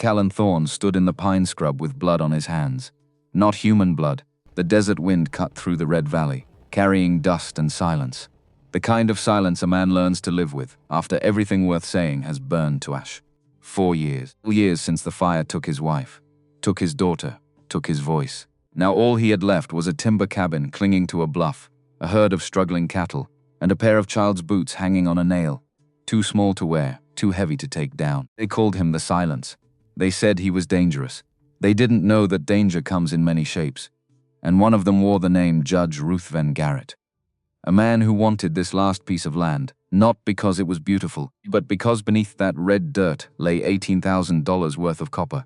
Callan Thorne stood in the pine scrub with blood on his hands. Not human blood. The desert wind cut through the red valley, carrying dust and silence. The kind of silence a man learns to live with after everything worth saying has burned to ash. 4 years. Years since the fire took his wife, took his daughter, took his voice. Now all he had left was a timber cabin clinging to a bluff, a herd of struggling cattle, and a pair of child's boots hanging on a nail. Too small to wear, too heavy to take down. They called him the Silence. They said he was dangerous. They didn't know that danger comes in many shapes. And one of them wore the name Judge Ruthven Garrett. A man who wanted this last piece of land, not because it was beautiful, but because beneath that red dirt lay $18,000 worth of copper.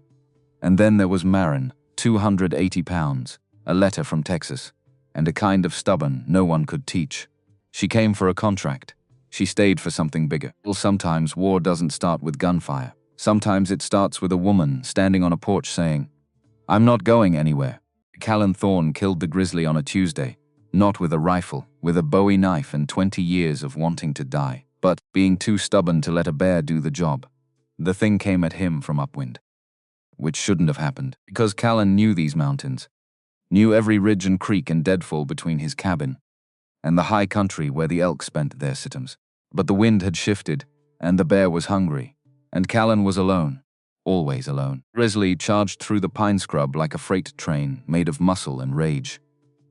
And then there was Maren, 280 pounds, a letter from Texas, and a kind of stubborn no one could teach. She came for a contract. She stayed for something bigger. Well, sometimes war doesn't start with gunfire. Sometimes it starts with a woman standing on a porch saying, "I'm not going anywhere." Callan Thorne killed the grizzly on a Tuesday, not with a rifle, with a Bowie knife and 20 years of wanting to die, but being too stubborn to let a bear do the job. The thing came at him from upwind, which shouldn't have happened, because Callan knew these mountains, knew every ridge and creek and deadfall between his cabin and the high country where the elk spent their sittims. But the wind had shifted, and the bear was hungry, and Callan was alone, always alone. Grizzly charged through the pine scrub like a freight train made of muscle and rage.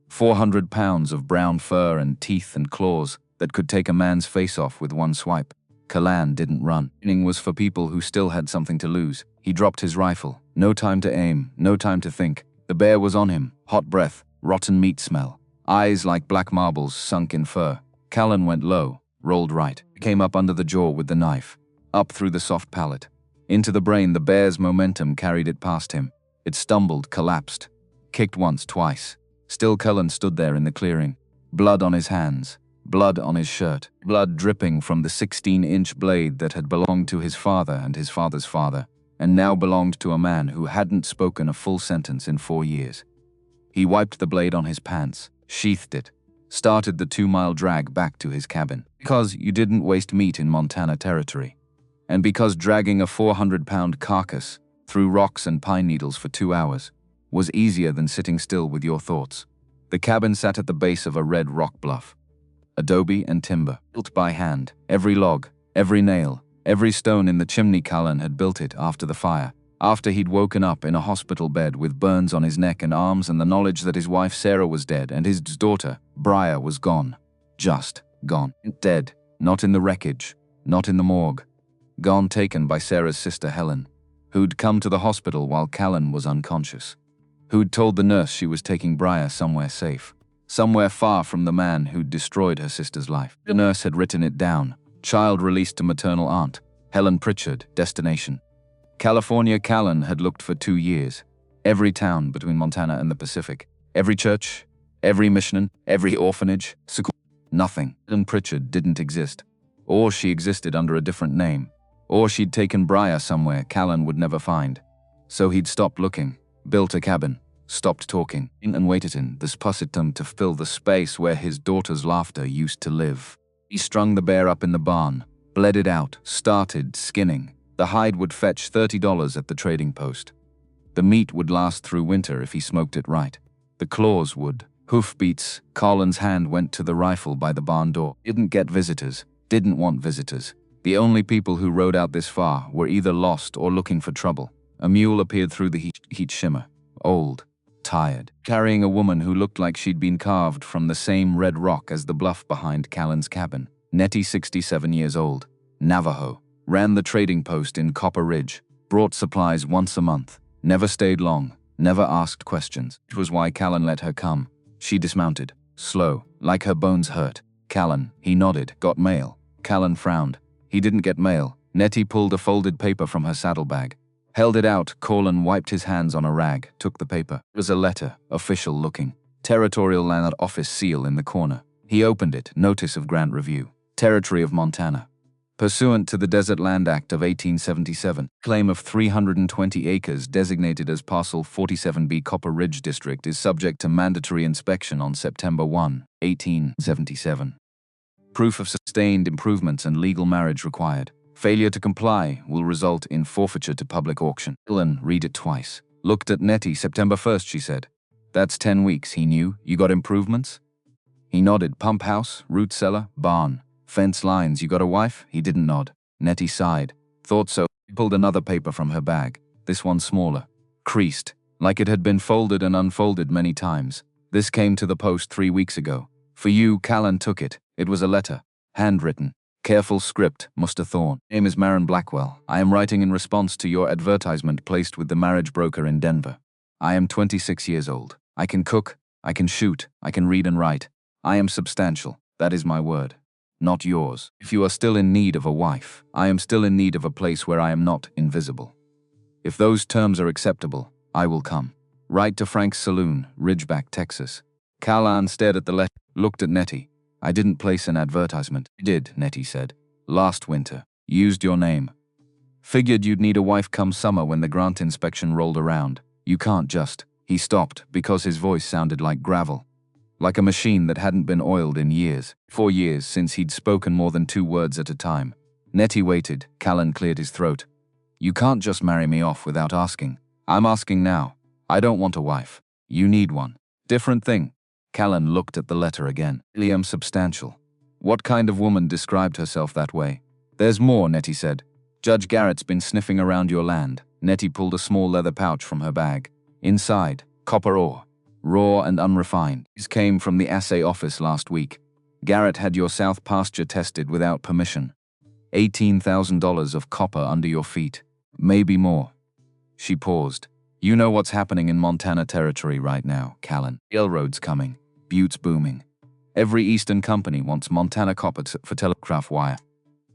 400 pounds of brown fur and teeth and claws that could take a man's face off with one swipe. Callan didn't run. Running was for people who still had something to lose. He dropped his rifle. No time to aim, no time to think. The bear was on him, hot breath, rotten meat smell. Eyes like black marbles sunk in fur. Callan went low, rolled right, came up under the jaw with the knife, up through the soft palate. Into the brain, the bear's momentum carried it past him. It stumbled, collapsed, kicked once, twice. Still Callan stood there in the clearing, blood on his hands, blood on his shirt, blood dripping from the 16-inch blade that had belonged to his father and his father's father, and now belonged to a man who hadn't spoken a full sentence in 4 years. He wiped the blade on his pants, sheathed it, started the 2-mile drag back to his cabin. Because you didn't waste meat in Montana territory. And because dragging a 400-pound carcass through rocks and pine needles for 2 hours was easier than sitting still with your thoughts. The cabin sat at the base of a red rock bluff. Adobe and timber, built by hand. Every log, every nail, every stone in the chimney. Callan had built it after the fire, after he'd woken up in a hospital bed with burns on his neck and arms and the knowledge that his wife Sarah was dead and his daughter, Briar, was gone. Just gone. Dead. Not in the wreckage. Not in the morgue. Gone, taken by Sarah's sister Helen, who'd come to the hospital while Callan was unconscious. Who'd told the nurse she was taking Briar somewhere safe. Somewhere far from the man who'd destroyed her sister's life. The nurse had written it down. Child released to maternal aunt. Helen Pritchard, destination. California. Callan had looked for 2 years. Every town between Montana and the Pacific. Every church. Every mission. Every orphanage. School. Nothing. Helen Pritchard didn't exist. Or she existed under a different name. Or she'd taken Briar somewhere Callan would never find. So he'd stopped looking, built a cabin, stopped talking, and waited in this pussytum to fill the space where his daughter's laughter used to live. He strung the bear up in the barn, bled it out, started skinning. The hide would fetch $30 at the trading post. The meat would last through winter if he smoked it right. The claws would. Hoofbeats. Callan's hand went to the rifle by the barn door. Didn't get visitors. Didn't want visitors. The only people who rode out this far were either lost or looking for trouble. A mule appeared through the heat shimmer. Old. Tired. Carrying a woman who looked like she'd been carved from the same red rock as the bluff behind Callan's cabin. Nettie, 67 years old. Navajo. Ran the trading post in Copper Ridge. Brought supplies once a month. Never stayed long. Never asked questions. It was why Callan let her come. She dismounted. Slow. Like her bones hurt. Callan. He nodded. Got mail. Callan frowned. He didn't get mail. Nettie pulled a folded paper from her saddlebag. Held it out. Callan wiped his hands on a rag. Took the paper. It was a letter. Official looking. Territorial Land Office seal in the corner. He opened it. Notice of grant review. Territory of Montana. Pursuant to the Desert Land Act of 1877, claim of 320 acres designated as Parcel 47B Copper Ridge District is subject to mandatory inspection on September 1, 1877. Proof of sustained improvements and legal marriage required. Failure to comply will result in forfeiture to public auction. Callan, read it twice. Looked at Nettie. September 1st, she said. That's 10 weeks, he knew. You got improvements? He nodded. Pump house, root cellar, barn, fence lines. You got a wife? He didn't nod. Nettie sighed. Thought so. She pulled another paper from her bag. This one smaller. Creased, like it had been folded and unfolded many times. This came to the post 3 weeks ago. For you, Callan took it. It was a letter. Handwritten. Careful script, Mr. Thorne. Name is Maren Blackwell. I am writing in response to your advertisement placed with the marriage broker in Denver. I am 26 years old. I can cook, I can shoot, I can read and write. I am substantial. That is my word. Not yours. If you are still in need of a wife, I am still in need of a place where I am not invisible. If those terms are acceptable, I will come. Write to Frank's Saloon, Ridgeback, Texas. Callan stared at the letter, looked at Nettie. I didn't place an advertisement. You did, Nettie said. Last winter. Used your name. Figured you'd need a wife come summer when the grant inspection rolled around. You can't just. He stopped because his voice sounded like gravel. Like a machine that hadn't been oiled in years. 4 years since he'd spoken more than 2 words at a time. Nettie waited. Callan cleared his throat. You can't just marry me off without asking. I'm asking now. I don't want a wife. You need one. Different thing. Callan looked at the letter again. I am substantial. What kind of woman described herself that way? There's more, Nettie said. Judge Garrett's been sniffing around your land. Nettie pulled a small leather pouch from her bag. Inside, copper ore. Raw and unrefined. These came from the assay office last week. Garrett had your south pasture tested without permission. $18,000 of copper under your feet. Maybe more. She paused. You know what's happening in Montana Territory right now, Callan. Railroad's coming. Butte's booming. Every eastern company wants Montana copper for telegraph wire.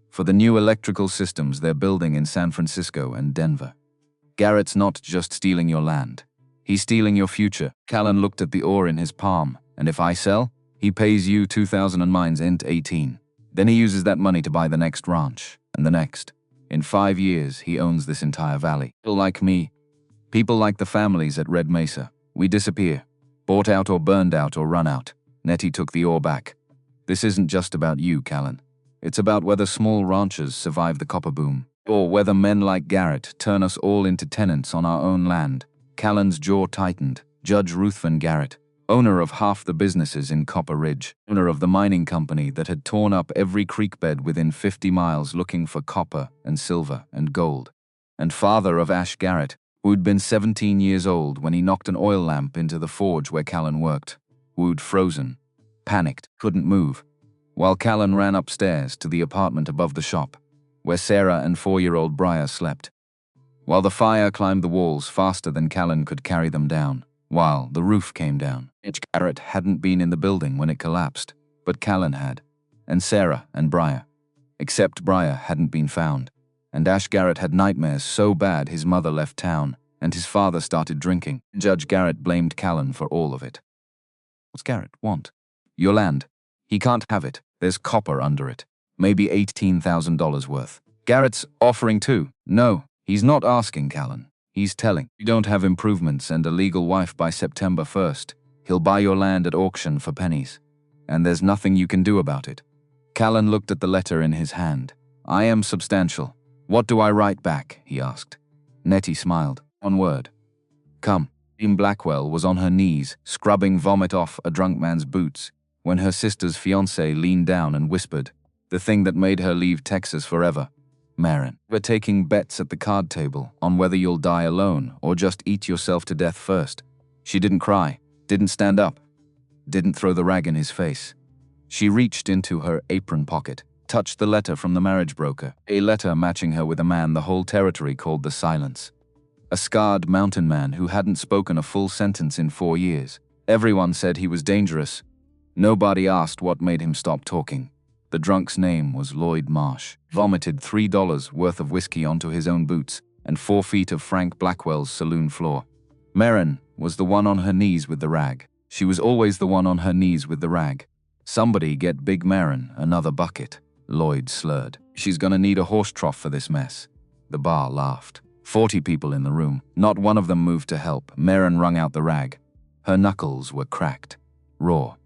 For the new electrical systems they're building in San Francisco and Denver. Garrett's not just stealing your land. He's stealing your future. Callan looked at the ore in his palm. And if I sell, he pays you 2,000 and mine's int 18. Then he uses that money to buy the next ranch. And the next. In 5 years, he owns this entire valley. People like me. People like the families at Red Mesa. We disappear. Bought out or burned out or run out. Nettie took the ore back. This isn't just about you, Callan. It's about whether small ranchers survive the copper boom. Or whether men like Garrett turn us all into tenants on our own land. Callan's jaw tightened. Judge Ruthven Garrett, owner of half the businesses in Copper Ridge, owner of the mining company that had torn up every creek bed within 50 miles looking for copper and silver and gold, and father of Ash Garrett, who'd been 17 years old when he knocked an oil lamp into the forge where Callan worked. Who'd frozen, panicked, couldn't move, while Callan ran upstairs to the apartment above the shop, where Sarah and 4-year-old Briar slept. While the fire climbed the walls faster than Callan could carry them down, while the roof came down. Garrett hadn't been in the building when it collapsed, but Callan had, and Sarah and Briar. Except Briar hadn't been found, and Ash Garrett had nightmares so bad his mother left town, and his father started drinking. Judge Garrett blamed Callan for all of it. What's Garrett want? Your land. He can't have it. There's copper under it. Maybe $18,000 worth. Garrett's offering too. No. He's not asking, Callan. He's telling. You don't have improvements and a legal wife by September 1st. He'll buy your land at auction for pennies. And there's nothing you can do about it. Callan looked at the letter in his hand. I am substantial. What do I write back? He asked. Nettie smiled. One word. Come. Maren Blackwell was on her knees, scrubbing vomit off a drunk man's boots, when her sister's fiancé leaned down and whispered, the thing that made her leave Texas forever. Maren, we're taking bets at the card table on whether you'll die alone or just eat yourself to death first. She didn't cry, didn't stand up, didn't throw the rag in his face. She reached into her apron pocket, touched the letter from the marriage broker, a letter matching her with a man the whole territory called the Silence. A scarred mountain man who hadn't spoken a full sentence in 4 years. Everyone said he was dangerous. Nobody asked what made him stop talking. The drunk's name was Lloyd Marsh. Vomited $3 worth of whiskey onto his own boots and 4 feet of Frank Blackwell's saloon floor. Maren was the one on her knees with the rag. She was always the one on her knees with the rag. Somebody get Big Maren another bucket. Lloyd slurred. She's gonna need a horse trough for this mess. The bar laughed. 40 people in the room. Not one of them moved to help. Maren wrung out the rag. Her knuckles were cracked. Raw.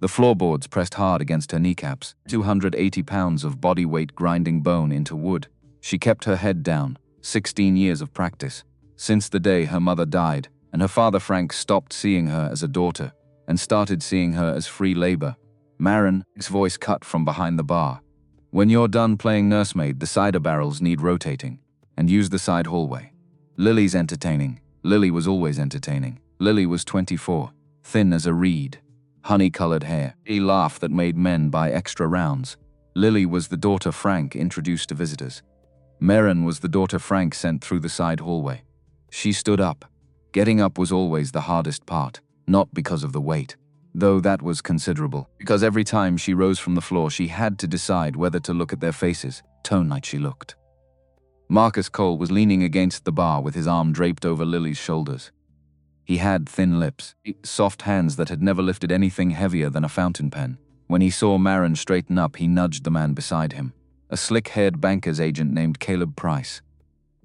The floorboards pressed hard against her kneecaps, 280 pounds of body weight grinding bone into wood. She kept her head down, 16 years of practice. Since the day her mother died, and her father Frank stopped seeing her as a daughter, and started seeing her as free labor. Maren's voice cut from behind the bar. When you're done playing nursemaid, the cider barrels need rotating, and use the side hallway. Lily's entertaining. Lily was always entertaining. Lily was 24, thin as a reed, honey-colored hair, a laugh that made men buy extra rounds. Lily was the daughter Frank introduced to visitors. Maren was the daughter Frank sent through the side hallway. She stood up. Getting up was always the hardest part, not because of the weight, though that was considerable, because every time she rose from the floor she had to decide whether to look at their faces, tone like she looked. Marcus Cole was leaning against the bar with his arm draped over Lily's shoulders. He had thin lips, soft hands that had never lifted anything heavier than a fountain pen. When he saw Maren straighten up, he nudged the man beside him, a slick-haired banker's agent named Caleb Price.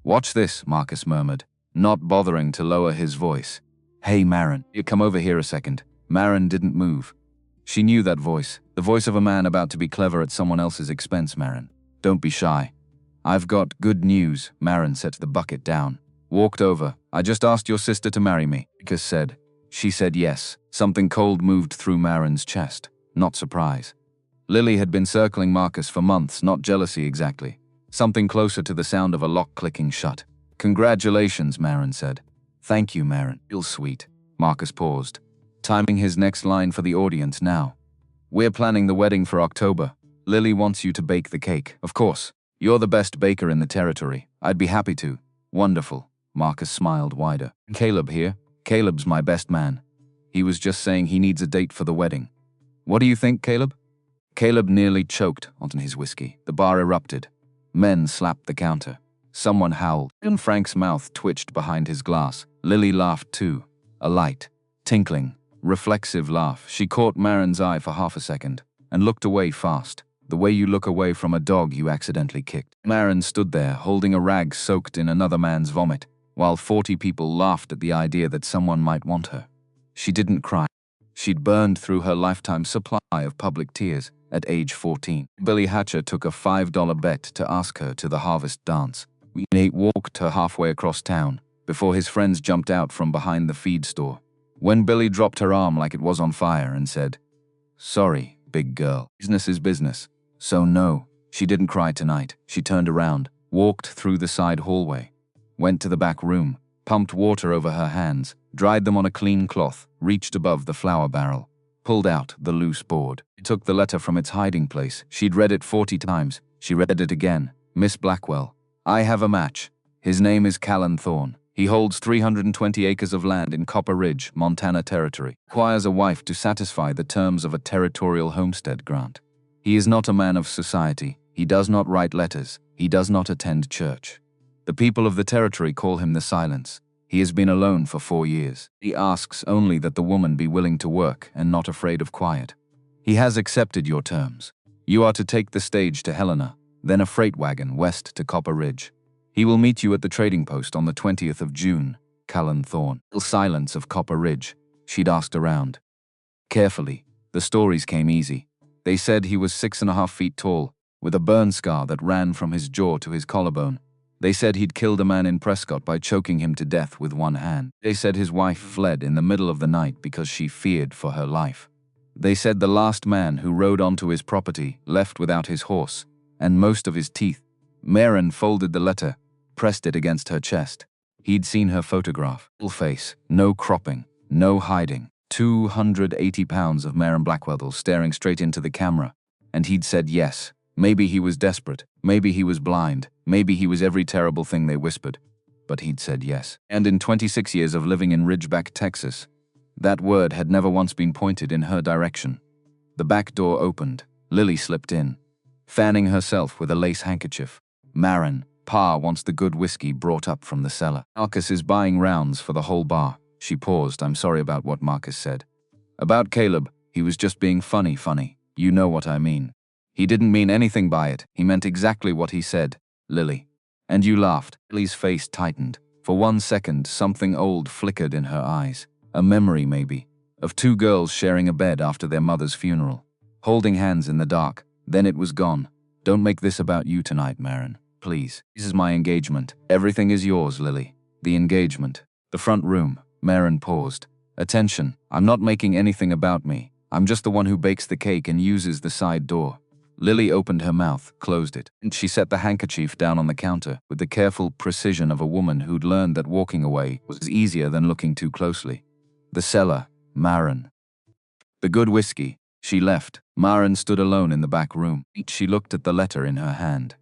"Watch this," Marcus murmured, not bothering to lower his voice. "Hey, Maren, you come over here a second." Maren didn't move. She knew that voice, the voice of a man about to be clever at someone else's expense. "Maren, don't be shy." "I've got good news." Maren set the bucket down, walked over. "I just asked your sister to marry me," Marcus said. She said yes. Something cold moved through Maren's chest, not surprise. Lily had been circling Marcus for months, not jealousy exactly. Something closer to the sound of a lock clicking shut. "Congratulations," Maren said. "Thank you, Maren. Real sweet." Marcus paused, timing his next line for the audience now. "We're planning the wedding for October. Lily wants you to bake the cake. Of course. You're the best baker in the territory. I'd be happy to." "Wonderful." Marcus smiled wider. "Caleb here. Caleb's my best man. He was just saying he needs a date for the wedding. What do you think, Caleb?" Caleb nearly choked on his whiskey. The bar erupted. Men slapped the counter. Someone howled, and Frank's mouth twitched behind his glass. Lily laughed too. A light, tinkling, reflexive laugh. She caught Maren's eye for half a second, and looked away fast, the way you look away from a dog you accidentally kicked. Maren stood there, holding a rag soaked in another man's vomit, while 40 people laughed at the idea that someone might want her. She didn't cry. She'd burned through her lifetime supply of public tears at age 14. Billy Hatcher took a $5 bet to ask her to the harvest dance. Nate walked her halfway across town, before his friends jumped out from behind the feed store. When Billy dropped her arm like it was on fire and said, "Sorry, big girl. Business is business." So no, she didn't cry tonight. She turned around, walked through the side hallway, went to the back room, pumped water over her hands, dried them on a clean cloth, reached above the flour barrel, pulled out the loose board. She took the letter from its hiding place. She'd read it 40 times. She read it again. "Miss Blackwell, I have a match. His name is Callan Thorne. He holds 320 acres of land in Copper Ridge, Montana Territory. Requires a wife to satisfy the terms of a territorial homestead grant. He is not a man of society. He does not write letters. He does not attend church. The people of the territory call him the Silence. He has been alone for 4 years. He asks only that the woman be willing to work and not afraid of quiet. He has accepted your terms. You are to take the stage to Helena, then a freight wagon west to Copper Ridge. He will meet you at the trading post on the 20th of June, Callan Thorne." The silence of Copper Ridge. She'd asked around. Carefully, the stories came easy. They said he was 6.5 feet tall, with a burn scar that ran from his jaw to his collarbone. They said he'd killed a man in Prescott by choking him to death with one hand. They said his wife fled in the middle of the night because she feared for her life. They said the last man who rode onto his property left without his horse and most of his teeth. Maren folded the letter, pressed it against her chest. He'd seen her photograph. Full face, no cropping, no hiding. 280 pounds of Maren Blackwell staring straight into the camera. And he'd said yes. Maybe he was desperate. Maybe he was blind. Maybe he was every terrible thing they whispered. But he'd said yes. And in 26 years of living in Ridgeback, Texas, that word had never once been pointed in her direction. The back door opened. Lily slipped in, fanning herself with a lace handkerchief. "Maren, Pa wants the good whiskey brought up from the cellar. Marcus is buying rounds for the whole bar." She paused. "I'm sorry about what Marcus said. About Caleb, he was just being funny. You know what I mean. He didn't mean anything by it. He meant exactly what he said, Lily. And you laughed." Lily's face tightened. For 1 second, something old flickered in her eyes. A memory, maybe. of two girls sharing a bed after their mother's funeral, holding hands in the dark. Then it was gone. Don't make this about you tonight, Maren. Please. This is my engagement. Everything is yours, Lily. The engagement. The front room. Maren paused. Attention. I'm not making anything about me. I'm just the one who bakes the cake and uses the side door. Lily opened her mouth, closed it, and she set the handkerchief down on the counter with the careful precision of a woman who'd learned that walking away was easier than looking too closely. The cellar. Maren. The good whiskey. She left. Maren stood alone in the back room. She looked at the letter in her hand.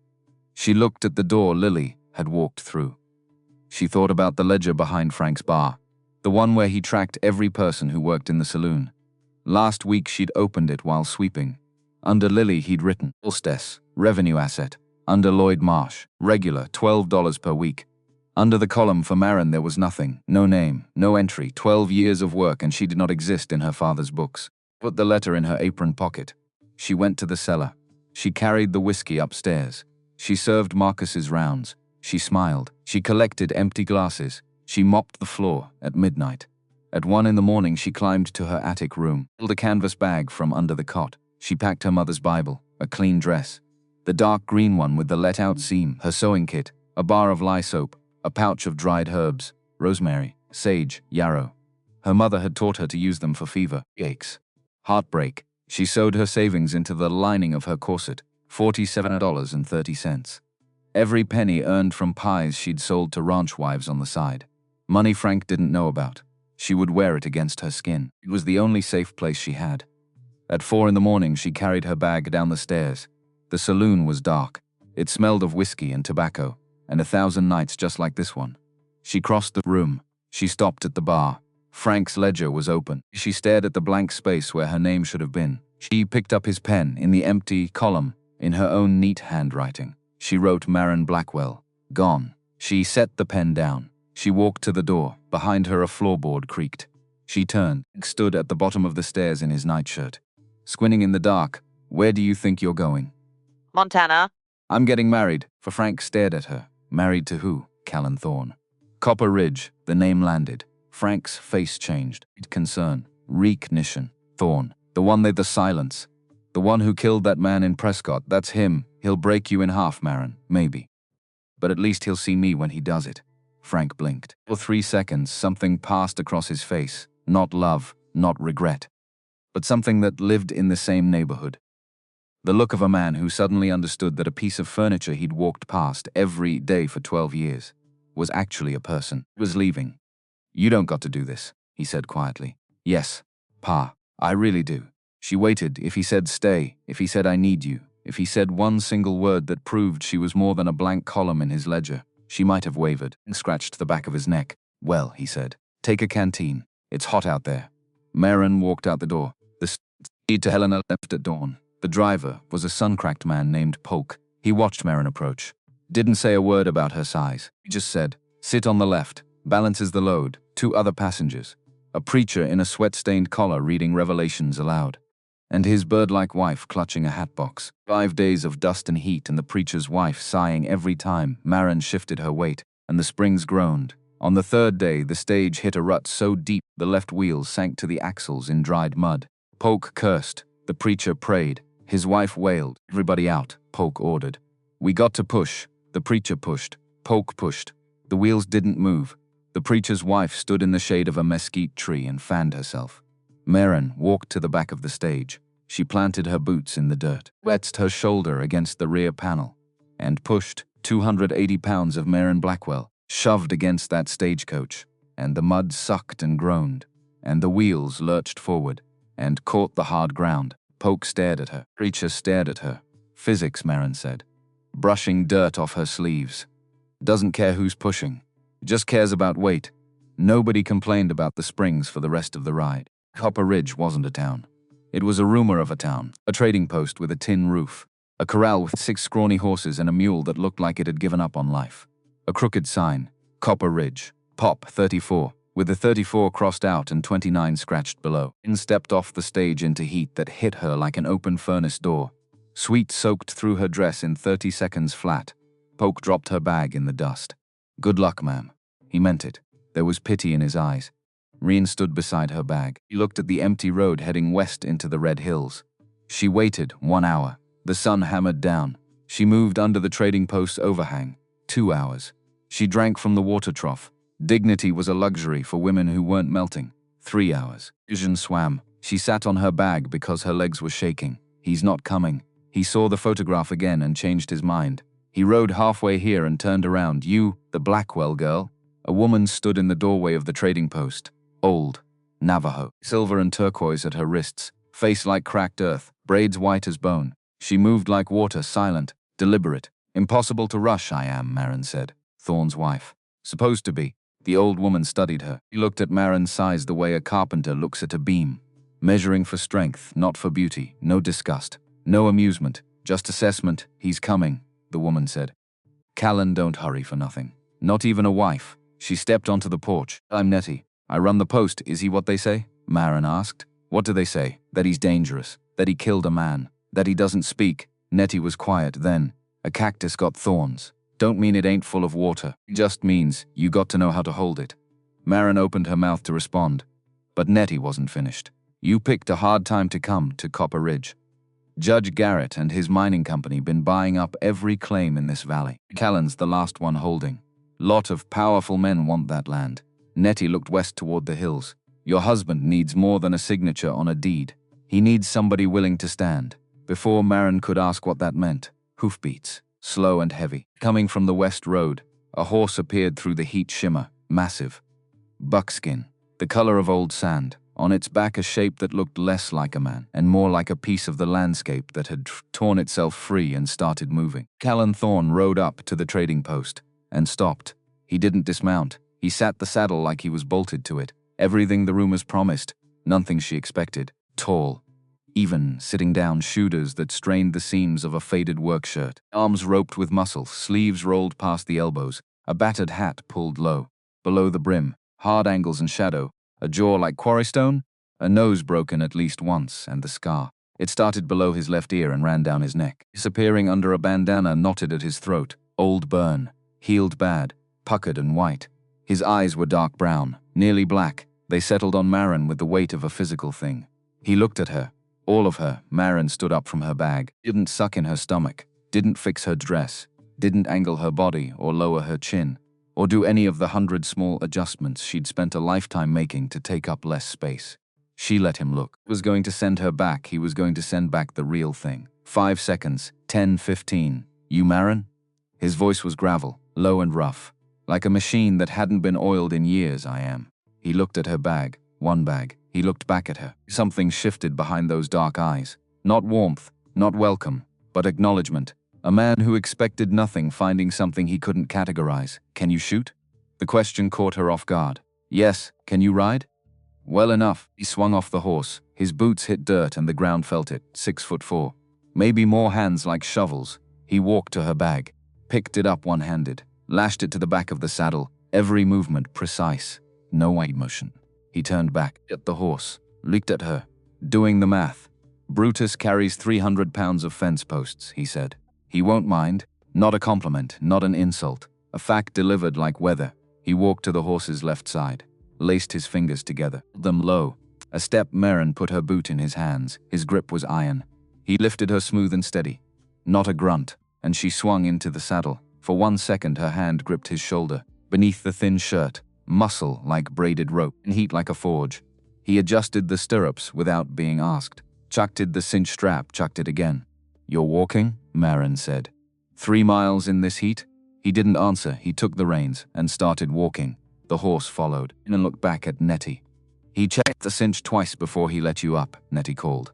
She looked at the door Lily had walked through. She thought about the ledger behind Frank's bar, the one where he tracked every person who worked in the saloon. Last week she'd opened it while sweeping. Under Lily he'd written, Ulstess, revenue asset. Under Lloyd Marsh, regular, $12 per week. Under the column for Maren there was nothing, no name, no entry, 12 years of work, and she did not exist in her father's books. Put the letter in her apron pocket. She went to the cellar. She carried the whiskey upstairs. She served Marcus's rounds. She smiled. She collected empty glasses. She mopped the floor at midnight. At 1 a.m. she climbed to her attic room, pulled a canvas bag from under the cot. She packed her mother's Bible, a clean dress, the dark green one with the let-out seam, her sewing kit, a bar of lye soap, a pouch of dried herbs, rosemary, sage, yarrow. Her mother had taught her to use them for fever, aches, heartbreak. She sewed her savings into the lining of her corset, $47.30. Every penny earned from pies she'd sold to ranch wives on the side. Money Frank didn't know about. She would wear it against her skin. It was the only safe place she had. At 4 a.m. she carried her bag down the stairs. The saloon was dark. It smelled of whiskey and tobacco, and 1,000 nights just like this one. She crossed the room. She stopped at the bar. Frank's ledger was open. She stared at the blank space where her name should have been. She picked up his pen in the empty column in her own neat handwriting. She wrote Maren Blackwell. Gone. She set the pen down. She walked to the door. Behind her a floorboard creaked. She turned and stood at the bottom of the stairs in his nightshirt. Squinting in the dark. Where do you think you're going? Montana. I'm getting married. For Frank stared at her. Married to who? Callan Thorne. Copper Ridge. The name landed. Frank's face changed. Concern. Recognition. Thorne. The one the silence. The one who killed that man in Prescott. That's him. He'll break you in half, Maren. Maybe. But at least he'll see me when he does it. Frank blinked. For 3 seconds, something passed across his face. Not love, not regret, but something that lived in the same neighborhood. The look of a man who suddenly understood that a piece of furniture he'd walked past every day for 12 years was actually a person. He was leaving. You don't got to do this, he said quietly. Yes, Pa, I really do. She waited. If he said stay, if he said I need you, if he said one single word that proved she was more than a blank column in his ledger, she might have wavered and scratched the back of his neck. Well, he said, take a canteen. It's hot out there. Maren walked out the door. The speed to Helena left at dawn. The driver was a sun-cracked man named Polk. He watched Maren approach. Didn't say a word about her size. He just said, sit on the left, balances the load, 2 other passengers. A preacher in a sweat-stained collar reading Revelations aloud. And his bird-like wife clutching a hatbox. 5 days of dust and heat, and the preacher's wife sighing every time Maren shifted her weight, and the springs groaned. On the 3rd day, the stage hit a rut so deep the left wheels sank to the axles in dried mud. Polk cursed. The preacher prayed. His wife wailed. Everybody out, Polk ordered. We got to push. The preacher pushed. Polk pushed. The wheels didn't move. The preacher's wife stood in the shade of a mesquite tree and fanned herself. Maren walked to the back of the stage. She planted her boots in the dirt, wedged her shoulder against the rear panel, and pushed. 280 pounds of Maren Blackwell shoved against that stagecoach, and the mud sucked and groaned, and the wheels lurched forward, and caught the hard ground. Polk stared at her. Preacher stared at her. Physics, Maren said, brushing dirt off her sleeves. Doesn't care who's pushing. Just cares about weight. Nobody complained about the springs for the rest of the ride. Copper Ridge wasn't a town. It was a rumor of a town, a trading post with a tin roof, a corral with 6 scrawny horses and a mule that looked like it had given up on life. A crooked sign, Copper Ridge, Pop 34, with the 34 crossed out and 29 scratched below. In stepped off the stage into heat that hit her like an open furnace door. Sweat soaked through her dress in 30 seconds flat. Polk dropped her bag in the dust. Good luck, ma'am. He meant it. There was pity in his eyes. Reen stood beside her bag. He looked at the empty road heading west into the Red Hills. She waited 1 hour. The sun hammered down. She moved under the trading post's overhang. 2 hours. She drank from the water trough. Dignity was a luxury for women who weren't melting. 3 hours. Vision swam. She sat on her bag because her legs were shaking. He's not coming. He saw the photograph again and changed his mind. He rode halfway here and turned around. You, the Blackwell girl? A woman stood in the doorway of the trading post. Old. Navajo. Silver and turquoise at her wrists. Face like cracked earth. Braids white as bone. She moved like water, silent, deliberate. Impossible to rush, I am, Maren said. Thorne's wife. Supposed to be. The old woman studied her. He looked at Maren's size the way a carpenter looks at a beam. Measuring for strength, not for beauty. No disgust. No amusement. Just assessment. He's coming, the woman said. Callan don't hurry for nothing. Not even a wife. She stepped onto the porch. I'm Nettie. I run the post. Is he what they say? Maren asked. What do they say? That he's dangerous. That he killed a man. That he doesn't speak. Nettie was quiet then. A cactus got thorns. Don't mean it ain't full of water. It just means you got to know how to hold it. Maren opened her mouth to respond. But Nettie wasn't finished. You picked a hard time to come to Copper Ridge. Judge Garrett and his mining company been buying up every claim in this valley. Callan's the last one holding. Lot of powerful men want that land. Nettie looked west toward the hills. Your husband needs more than a signature on a deed. He needs somebody willing to stand. Before Maren could ask what that meant, hoofbeats, slow and heavy. Coming from the west road, a horse appeared through the heat shimmer, massive. Buckskin, the color of old sand. On its back a shape that looked less like a man and more like a piece of the landscape that had torn itself free and started moving. Callan Thorne rode up to the trading post and stopped. He didn't dismount. He sat the saddle like he was bolted to it. Everything the rumors promised, nothing she expected. Tall. Even, sitting down, shoulders that strained the seams of a faded work shirt. Arms roped with muscle, sleeves rolled past the elbows. A battered hat pulled low. Below the brim, hard angles and shadow. A jaw like quarry stone. A nose broken at least once, and the scar. It started below his left ear and ran down his neck, disappearing under a bandana knotted at his throat. Old burn. Healed bad. Puckered and white. His eyes were dark brown, nearly black. They settled on Maren with the weight of a physical thing. He looked at her. All of her. Maren stood up from her bag. Didn't suck in her stomach. Didn't fix her dress. Didn't angle her body or lower her chin. Or do any of the 100 small adjustments she'd spent a lifetime making to take up less space. She let him look. He was going to send her back. He was going to send back the real thing. 5 seconds. 10, 15. You Maren? His voice was gravel, low and rough. Like a machine that hadn't been oiled in years, I am. He looked at her bag. One bag. He looked back at her. Something shifted behind those dark eyes. Not warmth, not welcome, but acknowledgement. A man who expected nothing finding something he couldn't categorize. Can you shoot? The question caught her off guard. Yes. Can you ride? Well enough. He swung off the horse. His boots hit dirt and the ground felt it. 6'4". Maybe more hands like shovels. He walked to her bag. Picked it up one-handed. Lashed it to the back of the saddle. Every movement precise. No wide motion. He turned back at the horse. Looked at her. Doing the math. Brutus carries 300 pounds of fence posts, he said. He won't mind. Not a compliment, not an insult. A fact delivered like weather. He walked to the horse's left side. Laced his fingers together. Them low. A step. Maren put her boot in his hands. His grip was iron. He lifted her smooth and steady. Not a grunt. And she swung into the saddle. For 1 second her hand gripped his shoulder. Beneath the thin shirt. Muscle like braided rope. And heat like a forge. He adjusted the stirrups without being asked. Chucked the cinch strap. Chucked it again. You're walking? Maren said. 3 miles in this heat? He didn't answer. He took the reins and started walking. The horse followed and looked back at Nettie. He checked the cinch twice before he let you up, Nettie called.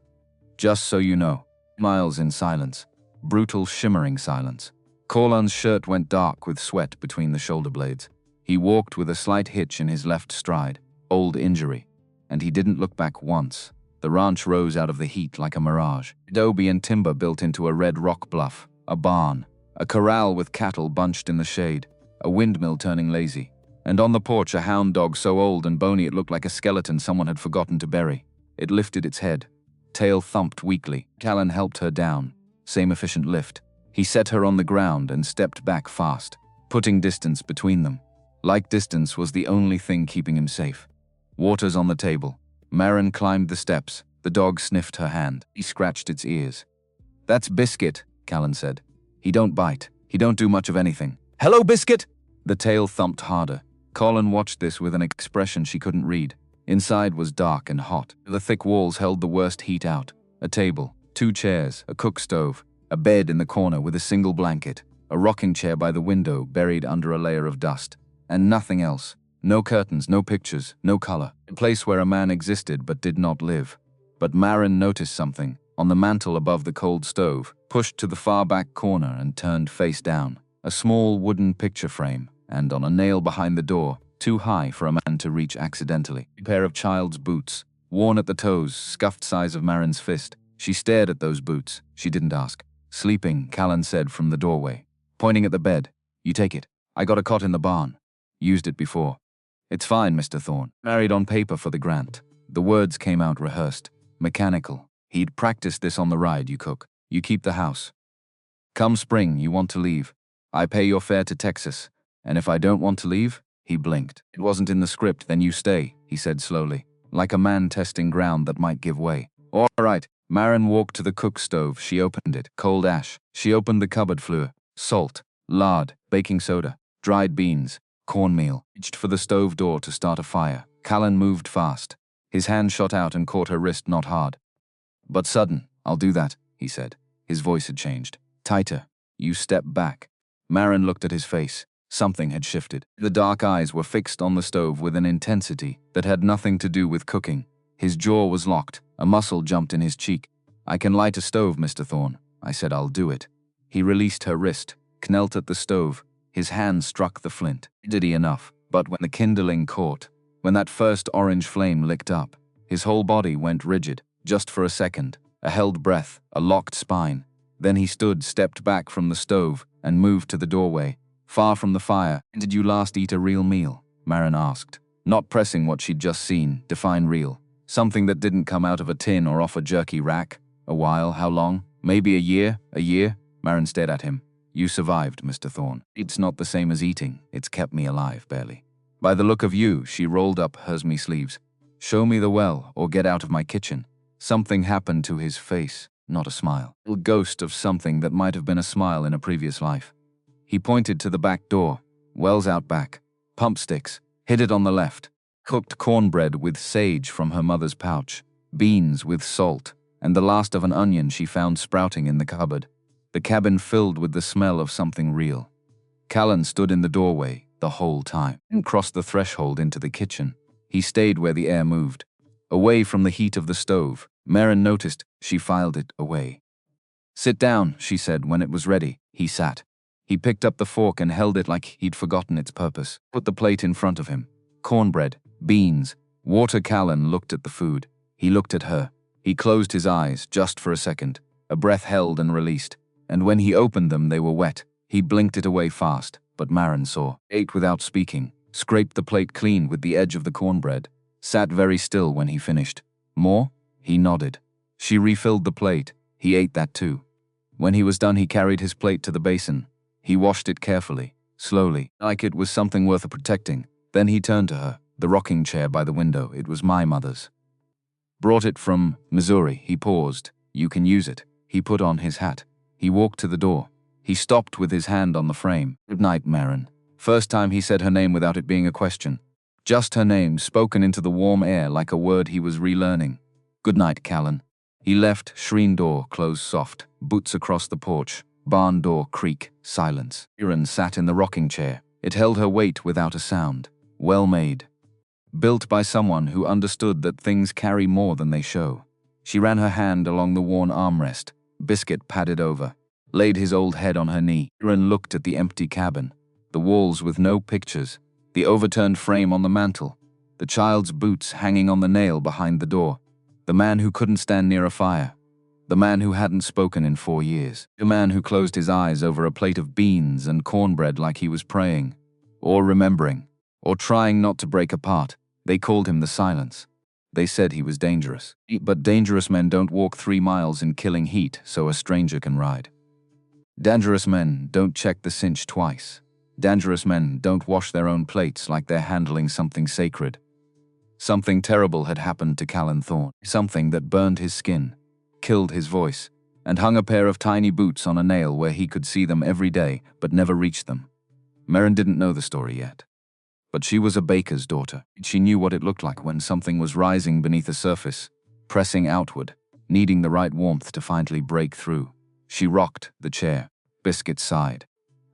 Just so you know. Miles in silence. Brutal, shimmering silence. Callan's shirt went dark with sweat between the shoulder blades. He walked with a slight hitch in his left stride. Old injury. And he didn't look back once. The ranch rose out of the heat like a mirage. Adobe and timber built into a red rock bluff. A barn. A corral with cattle bunched in the shade. A windmill turning lazy. And on the porch a hound dog so old and bony it looked like a skeleton someone had forgotten to bury. It lifted its head. Tail thumped weakly. Callan helped her down. Same efficient lift. He set her on the ground and stepped back fast, putting distance between them. Like distance was the only thing keeping him safe. Water's on the table. Maren climbed the steps. The dog sniffed her hand. He scratched its ears. That's Biscuit, Callan said. He don't bite. He don't do much of anything. Hello, Biscuit! The tail thumped harder. Colin watched this with an expression she couldn't read. Inside was dark and hot. The thick walls held the worst heat out. A table, 2 chairs, a cook stove, a bed in the corner with a single blanket, a rocking chair by the window buried under a layer of dust, and nothing else. No curtains, no pictures, no color. A place where a man existed but did not live. But Maren noticed something. On the mantel above the cold stove, pushed to the far back corner and turned face down, a small wooden picture frame, and on a nail behind the door, too high for a man to reach accidentally, a pair of child's boots, worn at the toes, scuffed size of Maren's fist. She stared at those boots. She didn't ask. Sleeping, Callan said from the doorway, pointing at the bed. You take it. I got a cot in the barn. Used it before. It's fine, Mr. Thorne. Married on paper for the grant. The words came out rehearsed, mechanical. He'd practiced this on the ride. You cook. You keep the house. Come spring, you want to leave. I pay your fare to Texas. And if I don't want to leave? He blinked. It wasn't in the script. Then you stay, he said slowly, like a man testing ground that might give way. All right. Maren walked to the cook stove. She opened it. Cold ash. She opened the cupboard floor. Salt, lard, baking soda, dried beans, cornmeal. Reached for the stove door to start a fire. Callan moved fast. His hand shot out and caught her wrist, not hard, but sudden. I'll do that, he said. His voice had changed. Tighter. You step back. Maren looked at his face. Something had shifted. The dark eyes were fixed on the stove with an intensity that had nothing to do with cooking. His jaw was locked. A muscle jumped in his cheek. I can light a stove, Mr. Thorne. I said I'll do it. He released her wrist, knelt at the stove. His hand struck the flint. Did he enough? But when the kindling caught, when that first orange flame licked up, his whole body went rigid, just for a second. A held breath, a locked spine. Then he stood, stepped back from the stove, and moved to the doorway, far from the fire. Did you last eat a real meal? Maren asked, not pressing what she'd just seen. Define real. Something that didn't come out of a tin or off a jerky rack. A while, how long? Maybe a year? A year? Maren stared at him. You survived, Mr. Thorne. It's not the same as eating. It's kept me alive, barely. By the look of you, she rolled up her sleeves. Show me the well, or get out of my kitchen. Something happened to his face, not a smile. A ghost of something that might have been a smile in a previous life. He pointed to the back door. Wells out back. Pump sticks. Hid it on the left. Cooked cornbread with sage from her mother's pouch. Beans with salt. And the last of an onion she found sprouting in the cupboard. The cabin filled with the smell of something real. Callan stood in the doorway the whole time and crossed the threshold into the kitchen. He stayed where the air moved, away from the heat of the stove. Maren noticed. She filed it away. Sit down, she said when it was ready. He sat. He picked up the fork and held it like he'd forgotten its purpose. Put the plate in front of him. Cornbread, beans, water. Callan looked at the food. He looked at her. He closed his eyes just for a second. A breath held and released. And when he opened them, they were wet. He blinked it away fast, but Maren saw. Ate without speaking. Scraped the plate clean with the edge of the cornbread. Sat very still when he finished. More? He nodded. She refilled the plate. He ate that too. When he was done, he carried his plate to the basin. He washed it carefully, slowly, like it was something worth protecting. Then he turned to her. The rocking chair by the window. It was my mother's. Brought it from Missouri. He paused. You can use it. He put on his hat. He walked to the door. He stopped with his hand on the frame. Good night, Maren. First time he said her name without it being a question. Just her name, spoken into the warm air like a word he was relearning. Good night, Callan. He left. Shrine door closed soft. Boots across the porch. Barn door creak. Silence. Maren sat in the rocking chair. It held her weight without a sound. Well made. Built by someone who understood that things carry more than they show. She ran her hand along the worn armrest. Biscuit padded over. Laid his old head on her knee. Maren looked at the empty cabin. The walls with no pictures. The overturned frame on the mantel. The child's boots hanging on the nail behind the door. The man who couldn't stand near a fire. The man who hadn't spoken in 4 years. The man who closed his eyes over a plate of beans and cornbread like he was praying. Or remembering. Or trying not to break apart. They called him the Silence. They said he was dangerous. But dangerous men don't walk 3 miles in killing heat so a stranger can ride. Dangerous men don't check the cinch twice. Dangerous men don't wash their own plates like they're handling something sacred. Something terrible had happened to Callan Thorne. Something that burned his skin, killed his voice, and hung a pair of tiny boots on a nail where he could see them every day but never reached them. Maren didn't know the story yet. But she was a baker's daughter. She knew what it looked like when something was rising beneath the surface, pressing outward, needing the right warmth to finally break through. She rocked the chair. Biscuit sighed.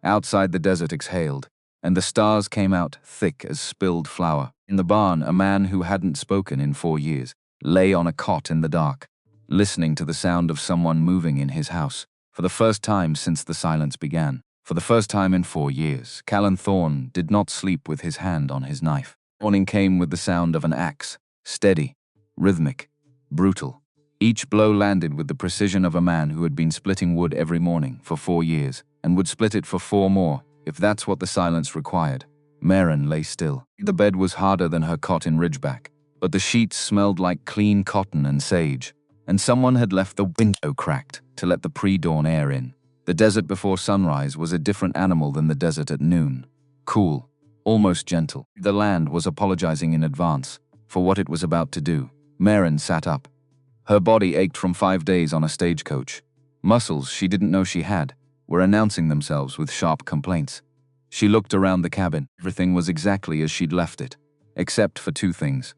Outside, the desert exhaled, and the stars came out thick as spilled flour. In the barn, a man who hadn't spoken in 4 years lay on a cot in the dark, listening to the sound of someone moving in his house. For the first time since the silence began, for the first time in 4 years, Callan Thorne did not sleep with his hand on his knife. Morning came with the sound of an axe, steady, rhythmic, brutal. Each blow landed with the precision of a man who had been splitting wood every morning for 4 years, and would split it for 4 more, if that's what the silence required. Maren lay still. The bed was harder than her cot in Ridgeback, but the sheets smelled like clean cotton and sage, and someone had left the window cracked to let the pre-dawn air in. The desert before sunrise was a different animal than the desert at noon. Cool, almost gentle. The land was apologizing in advance for what it was about to do. Maren sat up. Her body ached from 5 days on a stagecoach. Muscles she didn't know she had were announcing themselves with sharp complaints. She looked around the cabin. Everything was exactly as she'd left it, except for 2 things.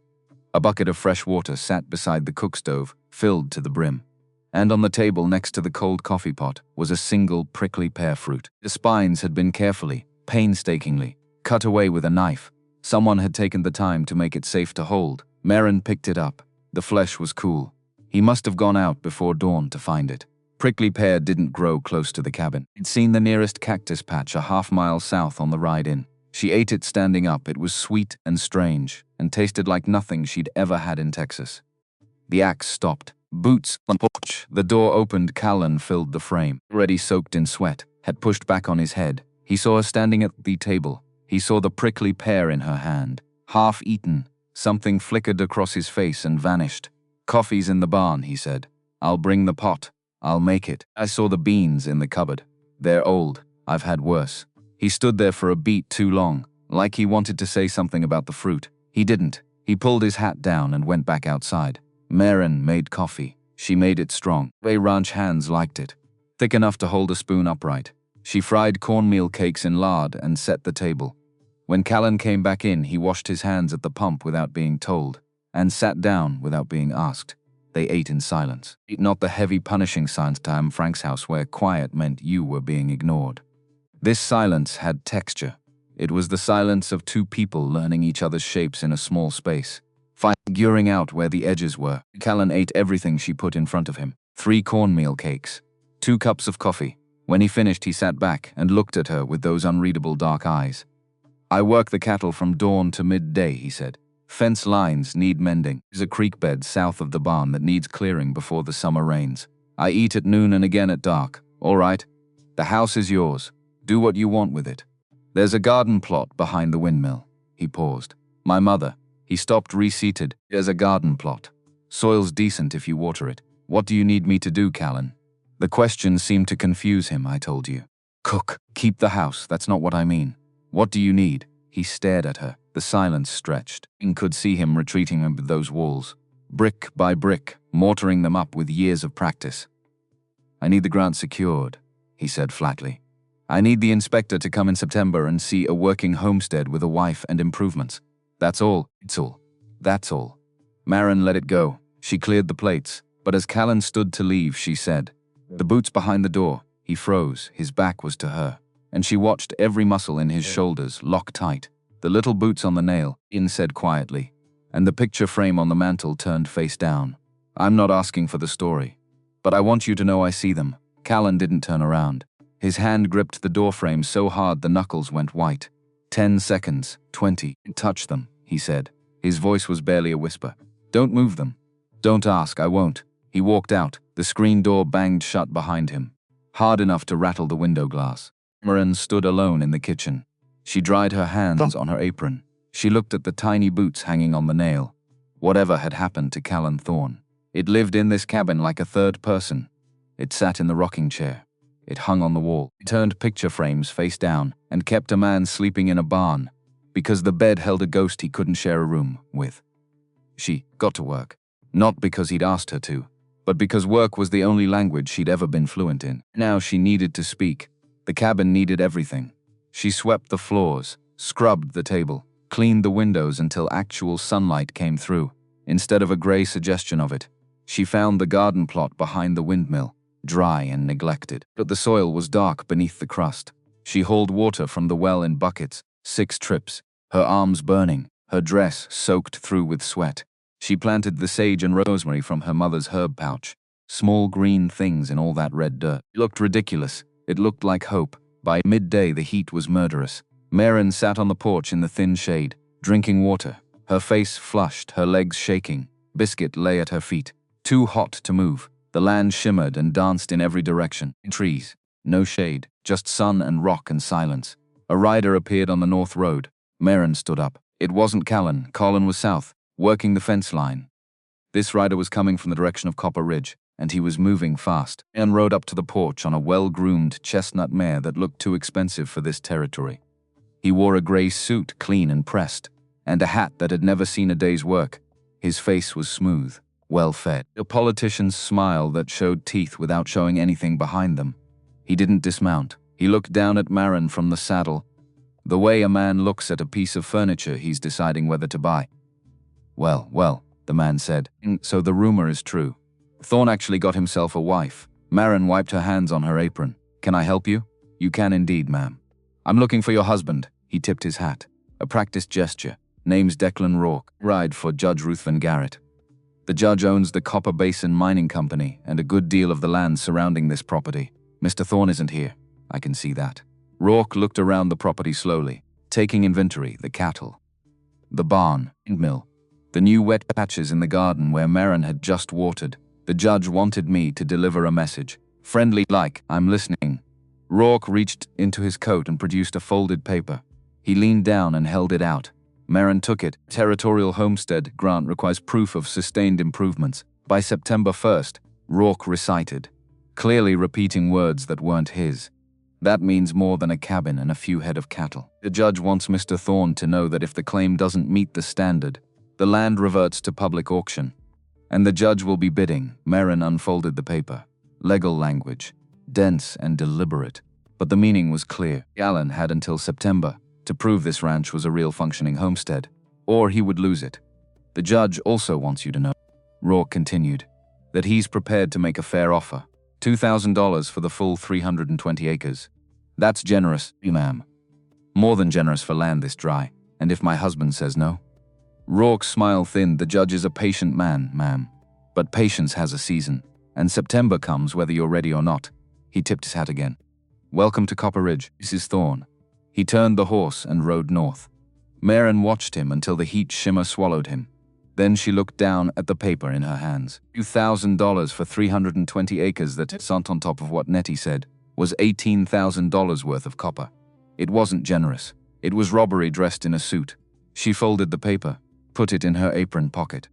A bucket of fresh water sat beside the cook stove, filled to the brim. And on the table next to the cold coffee pot was a single prickly pear fruit. The spines had been carefully, painstakingly, cut away with a knife. Someone had taken the time to make it safe to hold. Maren picked it up. The flesh was cool. He must have gone out before dawn to find it. Prickly pear didn't grow close to the cabin. He'd seen the nearest cactus patch a half-mile south on the ride in. She ate it standing up. It was sweet and strange, and tasted like nothing she'd ever had in Texas. The axe stopped. Boots on the porch. The door opened. Callan filled the frame. Already soaked in sweat, had pushed back on his head. He saw her standing at the table. He saw the prickly pear in her hand. Half eaten. Something flickered across his face and vanished. "Coffee's in the barn," he said. "I'll bring the pot. I'll make it." I saw the beans in the cupboard. "They're old. I've had worse." He stood there for a beat too long, like he wanted to say something about the fruit. He didn't. He pulled his hat down and went back outside. Maren made coffee. She made it strong. Bay Ranch hands liked it. Thick enough to hold a spoon upright. She fried cornmeal cakes in lard and set the table. When Callan came back in, he washed his hands at the pump without being told, and sat down without being asked. They ate in silence. Not the heavy punishing silence time Frank's house where quiet meant you were being ignored. This silence had texture. It was the silence of 2 people learning each other's shapes in a small space, figuring out where the edges were. Callan ate everything she put in front of him. 3 cornmeal cakes, 2 cups of coffee. When he finished, he sat back and looked at her with those unreadable dark eyes. "I work the cattle from dawn to midday," he said. "Fence lines need mending. There's a creek bed south of the barn that needs clearing before the summer rains. I eat at noon and again at dark. All right? The house is yours. Do what you want with it. There's a garden plot behind the windmill." He paused. "My mother." He stopped, reseated. "There's a garden plot. Soil's decent if you water it. What do you need me to do, Callan?" The question seemed to confuse him. "I told you. Cook. Keep the house. That's not what I mean. What do you need?" He stared at her. The silence stretched. He could see him retreating with those walls, brick by brick, mortaring them up with years of practice. "I need the grant secured," he said flatly. "I need the inspector to come in September and see a working homestead with a wife and improvements. That's all. It's all. That's all." Maren let it go. She cleared the plates, but as Callan stood to leave, she said, "The boots behind the door." He froze. His back was to her, and she watched every muscle in his shoulders lock tight. "The little boots on the nail," In said quietly, and the picture frame on the mantel turned face down. "I'm not asking for the story, but I want you to know I see them." Callan didn't turn around. His hand gripped the doorframe so hard the knuckles went white. 10 seconds, 20. "Touch them," he said. His voice was barely a whisper. "Don't move them. Don't ask, I won't." He walked out. The screen door banged shut behind him, hard enough to rattle the window glass. Maren stood alone in the kitchen. She dried her hands on her apron. She looked at the tiny boots hanging on the nail. Whatever had happened to Callan Thorne? It lived in this cabin like a third person. It sat in the rocking chair. It hung on the wall. It turned picture frames face down and kept a man sleeping in a barn because the bed held a ghost he couldn't share a room with. She got to work. Not because he'd asked her to, but because work was the only language she'd ever been fluent in. Now she needed to speak. The cabin needed everything. She swept the floors, scrubbed the table, cleaned the windows until actual sunlight came through, instead of a grey suggestion of it. She found the garden plot behind the windmill, dry and neglected, but the soil was dark beneath the crust. She hauled water from the well in buckets, 6 trips, her arms burning, her dress soaked through with sweat. She planted the sage and rosemary from her mother's herb pouch, small green things in all that red dirt. It looked ridiculous. It looked like hope. By midday the heat was murderous. Maren sat on the porch in the thin shade, drinking water, her face flushed, her legs shaking. Biscuit lay at her feet, too hot to move. The land shimmered and danced in every direction. Trees, no shade, just sun and rock and silence. A rider appeared on the north road. Maren stood up. It wasn't Callan. Callan was south, working the fence line. This rider was coming from the direction of Copper Ridge, and he was moving fast. Maren rode up to the porch on a well-groomed chestnut mare that looked too expensive for this territory. He wore a grey suit, clean and pressed, and a hat that had never seen a day's work. His face was smooth, well-fed. A politician's smile that showed teeth without showing anything behind them. He didn't dismount. He looked down at Maren from the saddle, the way a man looks at a piece of furniture he's deciding whether to buy. Well, the man said. So the rumor is true. Thorne actually got himself a wife. Maren wiped her hands on her apron. Can I help you? You can indeed, ma'am. I'm looking for your husband. He tipped his hat. A practiced gesture. Name's Declan Rourke. Ride for Judge Ruthven Garrett. The judge owns the Copper Basin Mining Company and a good deal of the land surrounding this property. Mr. Thorne isn't here. I can see that. Rourke looked around the property slowly, taking inventory, the cattle, the barn, windmill, the new wet patches in the garden where Maren had just watered. The judge wanted me to deliver a message. Friendly like, I'm listening. Rourke reached into his coat and produced a folded paper. He leaned down and held it out. Maren took it. Territorial homestead grant requires proof of sustained improvements. By September 1st, Rourke recited, clearly repeating words that weren't his. That means more than a cabin and a few head of cattle. The judge wants Mr. Thorne to know that if the claim doesn't meet the standard, the land reverts to public auction. And the judge will be bidding. Maren unfolded the paper. Legal language, dense and deliberate. But the meaning was clear. Callan had until September to prove this ranch was a real functioning homestead, or he would lose it. The judge also wants you to know, Rourke continued, that he's prepared to make a fair offer. $2,000 for the full 320 acres. That's generous, ma'am. More than generous for land this dry. And if my husband says no? Rourke's smile thinned. The judge is a patient man, ma'am. But patience has a season, and September comes whether you're ready or not. He tipped his hat again. Welcome to Copper Ridge, Mrs. Thorne. He turned the horse and rode north. Maren watched him until the heat shimmer swallowed him. Then she looked down at the paper in her hands. $2,000 for 320 acres that sat on top of what Nettie said was $18,000 worth of copper. It wasn't generous. It was robbery dressed in a suit. She folded the paper, put it in her apron pocket,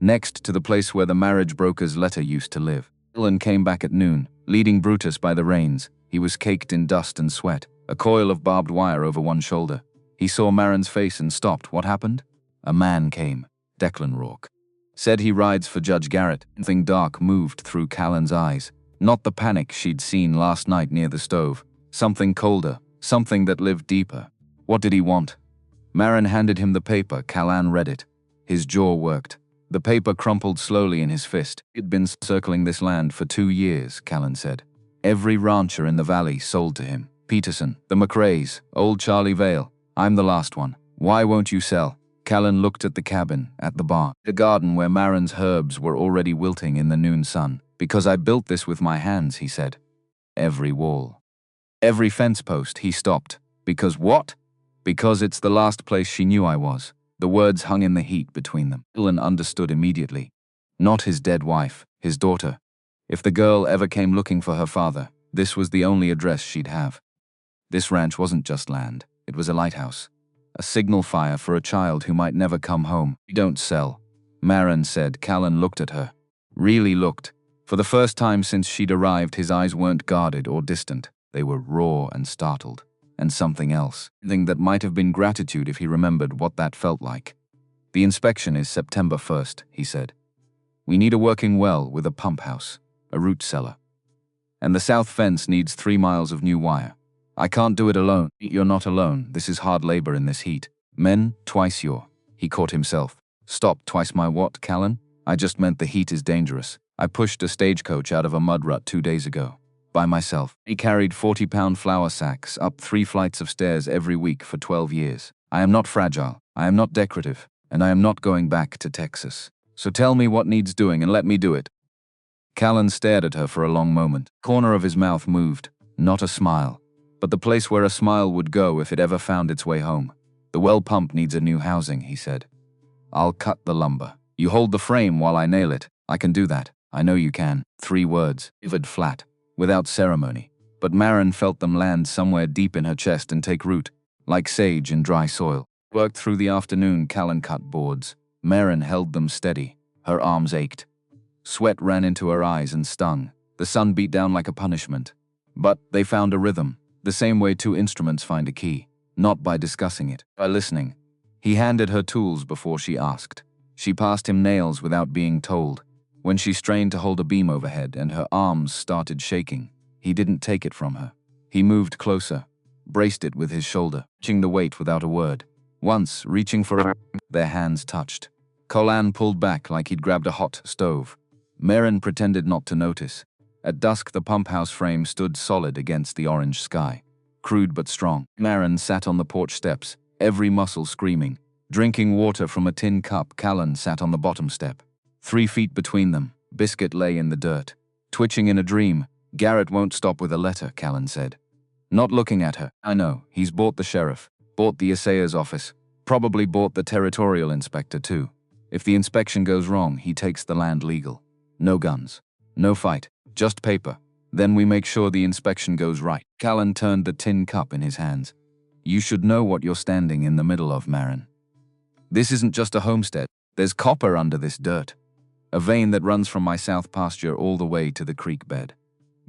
next to the place where the marriage broker's letter used to live. Callan came back at noon, leading Brutus by the reins. He was caked in dust and sweat, a coil of barbed wire over one shoulder. He saw Maren's face and stopped. What happened? A man came. Declan Rourke. Said he rides for Judge Garrett. Something dark moved through Callan's eyes. Not the panic she'd seen last night near the stove. Something colder. Something that lived deeper. What did he want? Maren handed him the paper. Callan read it. His jaw worked. The paper crumpled slowly in his fist. He'd been circling this land for 2 years, Callan said. Every rancher in the valley sold to him. Peterson, the McRaes, old Charlie Vale. I'm the last one. Why won't you sell? Callan looked at the cabin, at the barn, the garden where Maren's herbs were already wilting in the noon sun. Because I built this with my hands, he said. Every wall. Every fence post. He stopped. Because what? Because it's the last place she knew I was. The words hung in the heat between them. Callan understood immediately. Not his dead wife, his daughter. If the girl ever came looking for her father, this was the only address she'd have. This ranch wasn't just land. It was a lighthouse. A signal fire for a child who might never come home. You don't sell, Maren said. Callan looked at her. Really looked. For the first time since she'd arrived, his eyes weren't guarded or distant. They were raw and startled. And something else. Something that might have been gratitude if he remembered what that felt like. The inspection is September 1st, he said. We need a working well with a pump house, a root cellar. And the south fence needs 3 miles of new wire. I can't do it alone. You're not alone. This is hard labor in this heat. Men, twice your. He caught himself. Stop, twice my what, Callan? I just meant the heat is dangerous. I pushed a stagecoach out of a mud rut 2 days ago. By myself. He carried 40-pound flour sacks up 3 flights of stairs every week for 12 years. I am not fragile. I am not decorative. And I am not going back to Texas. So tell me what needs doing and let me do it. Callan stared at her for a long moment. The corner of his mouth moved. Not a smile. But the place where a smile would go if it ever found its way home. The well pump needs a new housing, he said. I'll cut the lumber. You hold the frame while I nail it. I can do that. I know you can. 3 words. Delivered flat. Without ceremony. But Maren felt them land somewhere deep in her chest and take root. Like sage in dry soil. Worked through the afternoon, Callan cut boards. Maren held them steady. Her arms ached. Sweat ran into her eyes and stung. The sun beat down like a punishment. But they found a rhythm. The same way 2 instruments find a key. Not by discussing it, by listening. He handed her tools before she asked. She passed him nails without being told. When she strained to hold a beam overhead and her arms started shaking, he didn't take it from her. He moved closer, braced it with his shoulder, reaching the weight without a word. Once, reaching for her, their hands touched. Callan pulled back like he'd grabbed a hot stove. Maren pretended not to notice. At dusk, the pump house frame stood solid against the orange sky. Crude but strong. Maren sat on the porch steps, every muscle screaming. Drinking water from a tin cup, Callan sat on the bottom step. 3 feet between them, Biscuit lay in the dirt. Twitching in a dream. Garrett won't stop with a letter, Callan said. Not looking at her. I know, he's bought the sheriff, bought the assayer's office, probably bought the territorial inspector too. If the inspection goes wrong, he takes the land legal. No guns. No fight. Just paper. Then we make sure the inspection goes right. Callan turned the tin cup in his hands. You should know what you're standing in the middle of, Maren. This isn't just a homestead. There's copper under this dirt. A vein that runs from my south pasture all the way to the creek bed.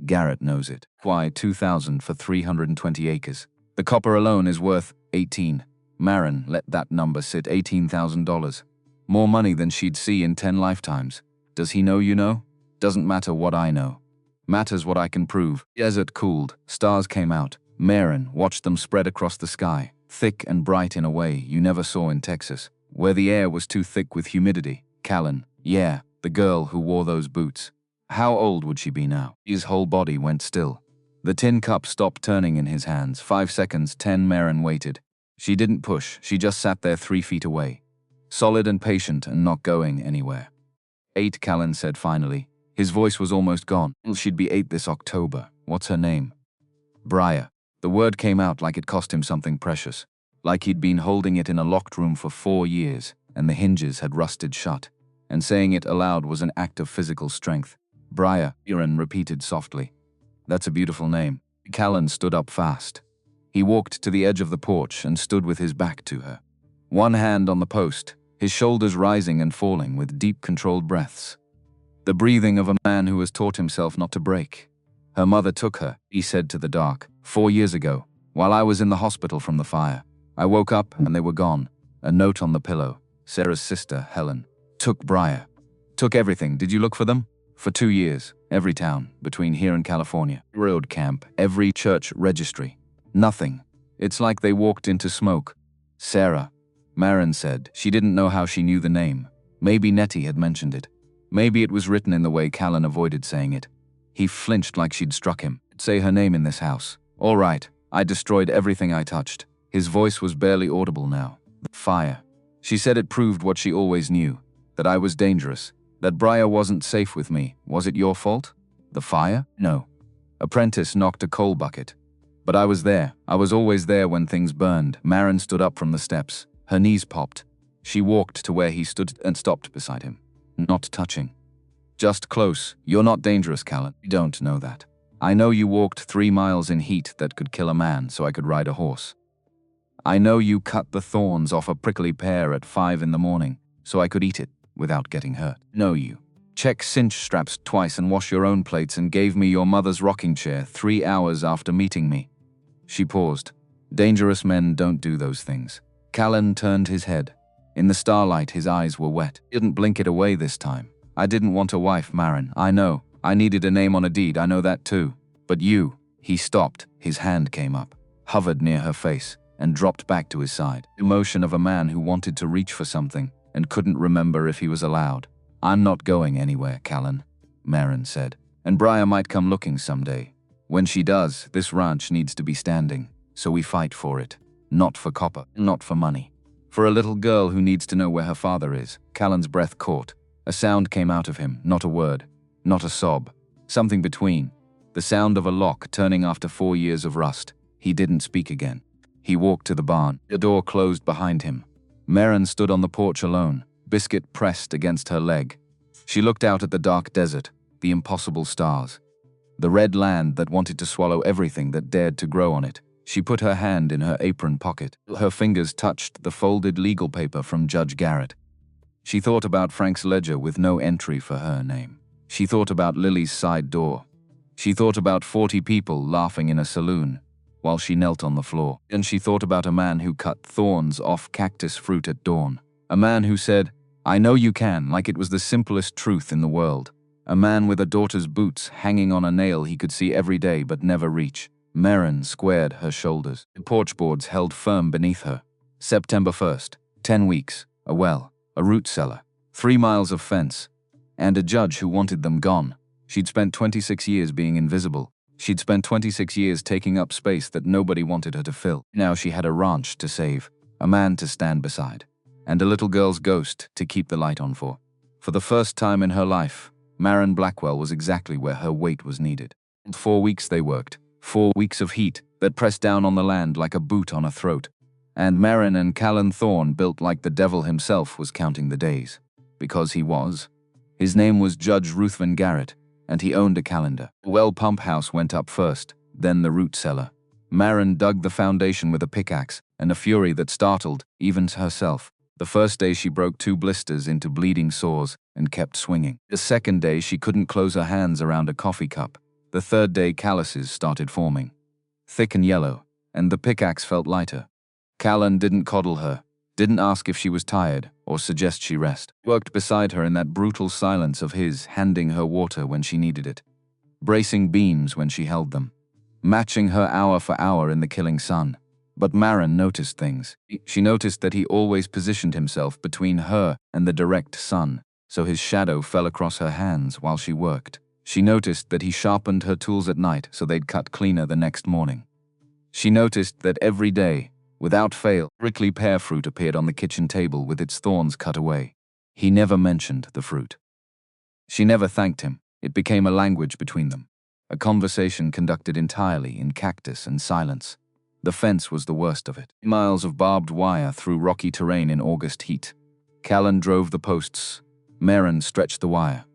Garrett knows it. Why $2,000 for 320 acres? The copper alone is worth 18. Maren let that number sit. $18,000. More money than she'd see in 10 lifetimes. Does he know you know? Doesn't matter what I know. Matters what I can prove. Desert cooled. Stars came out. Maren watched them spread across the sky, thick and bright in a way you never saw in Texas, where the air was too thick with humidity. Callan, yeah, the girl who wore those boots. How old would she be now? His whole body went still. The tin cup stopped turning in his hands. 5 seconds, 10. Maren waited. She didn't push. She just sat there 3 feet away. Solid and patient and not going anywhere. 8, Callan said finally. His voice was almost gone. She'd be 8 this October. What's her name? Briar. The word came out like it cost him something precious. Like he'd been holding it in a locked room for 4 years, and the hinges had rusted shut. And saying it aloud was an act of physical strength. Briar, Maren repeated softly. That's a beautiful name. Callan stood up fast. He walked to the edge of the porch and stood with his back to her. One hand on the post, his shoulders rising and falling with deep controlled breaths. The breathing of a man who has taught himself not to break. Her mother took her, he said to the dark, 4 years ago, while I was in the hospital from the fire. I woke up and they were gone. A note on the pillow. Sarah's sister, Helen. Took Briar. Took everything. Did you look for them? For 2 years. Every town, between here and California. Road camp, every church registry. Nothing. It's like they walked into smoke. Sarah. Maren said she didn't know how she knew the name. Maybe Nettie had mentioned it. Maybe it was written in the way Callan avoided saying it. He flinched like she'd struck him. Say her name in this house. All right. I destroyed everything I touched. His voice was barely audible now. Fire. She said it proved what she always knew. That I was dangerous. That Briar wasn't safe with me. Was it your fault? The fire? No. Apprentice knocked a coal bucket. But I was there. I was always there when things burned. Maren stood up from the steps. Her knees popped. She walked to where he stood and stopped beside him. Not touching. Just close. You're not dangerous, Callan. You don't know that. I know you walked 3 miles in heat that could kill a man so I could ride a horse. I know you cut the thorns off a prickly pear at 5 in the morning so I could eat it without getting hurt. Know you. Check cinch straps twice and wash your own plates and gave me your mother's rocking chair 3 hours after meeting me. She paused. Dangerous men don't do those things. Callan turned his head. In the starlight, his eyes were wet. He didn't blink it away this time. I didn't want a wife, Maren. I know. I needed a name on a deed. I know that too. But you. He stopped. His hand came up, hovered near her face, and dropped back to his side. The emotion of a man who wanted to reach for something and couldn't remember if he was allowed. I'm not going anywhere, Callan, Maren said. And Briar might come looking someday. When she does, this ranch needs to be standing. So we fight for it. Not for copper, not for money. For a little girl who needs to know where her father is. Callan's breath caught. A sound came out of him, not a word, not a sob. Something between. The sound of a lock turning after 4 years of rust. He didn't speak again. He walked to the barn. The door closed behind him. Maren stood on the porch alone, biscuit pressed against her leg. She looked out at the dark desert, the impossible stars. The red land that wanted to swallow everything that dared to grow on it. She put her hand in her apron pocket. Her fingers touched the folded legal paper from Judge Garrett. She thought about Frank's ledger with no entry for her name. She thought about Lily's side door. She thought about 40 people laughing in a saloon while she knelt on the floor. And she thought about a man who cut thorns off cactus fruit at dawn. A man who said, "I know you can," like it was the simplest truth in the world. A man with a daughter's boots hanging on a nail he could see every day but never reach. Maren squared her shoulders. The porch boards held firm beneath her. September 1st, 10 weeks, a well, a root cellar, 3 miles of fence, and a judge who wanted them gone. She'd spent 26 years being invisible. She'd spent 26 years taking up space that nobody wanted her to fill. Now she had a ranch to save, a man to stand beside, and a little girl's ghost to keep the light on for. For the first time in her life, Maren Blackwell was exactly where her weight was needed. 4 weeks they worked, 4 weeks of heat that pressed down on the land like a boot on a throat. And Maren and Callan Thorne built like the devil himself was counting the days. Because he was. His name was Judge Ruthven Garrett, and he owned a calendar. The well pump house went up first, then the root cellar. Maren dug the foundation with a pickaxe, and a fury that startled even herself. The first day she broke 2 blisters into bleeding sores and kept swinging. The second day she couldn't close her hands around a coffee cup. The third day calluses started forming. Thick and yellow, and the pickaxe felt lighter. Callan didn't coddle her, didn't ask if she was tired or suggest she rest. He worked beside her in that brutal silence of his, handing her water when she needed it, bracing beams when she held them, matching her hour for hour in the killing sun. But Maren noticed things. She noticed that he always positioned himself between her and the direct sun, so his shadow fell across her hands while she worked. She noticed that he sharpened her tools at night so they'd cut cleaner the next morning. She noticed that every day, without fail, prickly pear fruit appeared on the kitchen table with its thorns cut away. He never mentioned the fruit. She never thanked him. It became a language between them, a conversation conducted entirely in cactus and silence. The fence was the worst of it. Miles of barbed wire through rocky terrain in August heat. Callan drove the posts. Maren stretched the wire.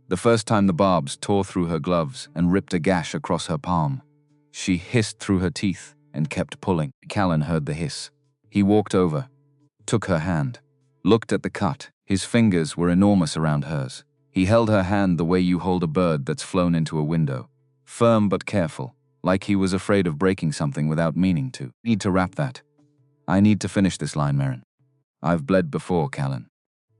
The first time the barbs tore through her gloves and ripped a gash across her palm. She hissed through her teeth and kept pulling. Callan heard the hiss. He walked over, took her hand, looked at the cut. His fingers were enormous around hers. He held her hand the way you hold a bird that's flown into a window. Firm but careful, like he was afraid of breaking something without meaning to. Need to wrap that. I need to finish this line, Maren. I've bled before, Callan.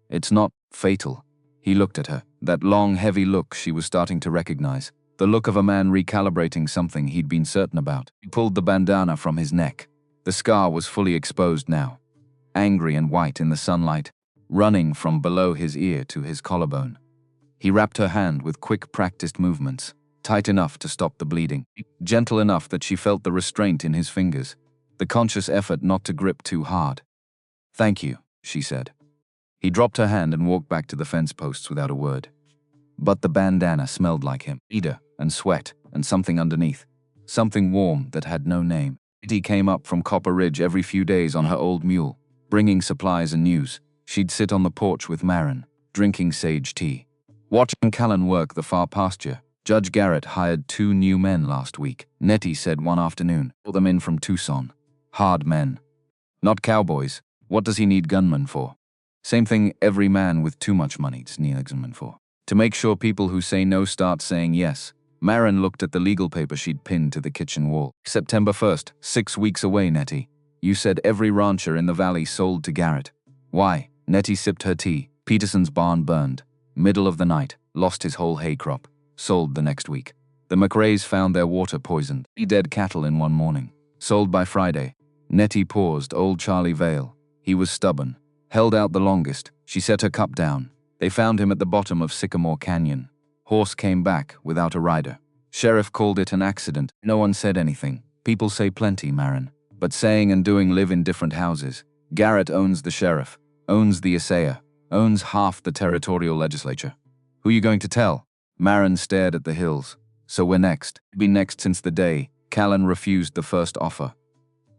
It's not fatal. He looked at her, that long, heavy look she was starting to recognize. The look of a man recalibrating something he'd been certain about. He pulled the bandana from his neck. The scar was fully exposed now, angry and white in the sunlight, running from below his ear to his collarbone. He wrapped her hand with quick, practiced movements, tight enough to stop the bleeding, gentle enough that she felt the restraint in his fingers, the conscious effort not to grip too hard. "Thank you," she said. He dropped her hand and walked back to the fence posts without a word. But the bandana smelled like him, cedar and sweat and something underneath, something warm that had no name. Kitty came up from Copper Ridge every few days on her old mule, bringing supplies and news. She'd sit on the porch with Maren, drinking sage tea. Watching Callan work the far pasture. Judge Garrett hired 2 new men last week, Nettie said one afternoon. Brought them in from Tucson. Hard men. Not cowboys. What does he need gunmen for? Same thing every man with too much money needs gunmen for. To make sure people who say no start saying yes. Maren looked at the legal paper she'd pinned to the kitchen wall. September 1st, 6 weeks away, Nettie. You said every rancher in the valley sold to Garrett. Why? Nettie sipped her tea. Peterson's barn burned. Middle of the night. Lost his whole hay crop. Sold the next week. The McRaes found their water poisoned. 3 dead cattle in one morning. Sold by Friday. Nettie paused. Old Charlie Vale. He was stubborn. Held out the longest. She set her cup down. They found him at the bottom of Sycamore Canyon. Horse came back without a rider. Sheriff called it an accident. No one said anything. People say plenty, Maren. But saying and doing live in different houses. Garrett owns the sheriff. Owns the assayer. Owns half the territorial legislature. Who you going to tell? Maren stared at the hills. So we're next. Be next since the day Callan refused the first offer.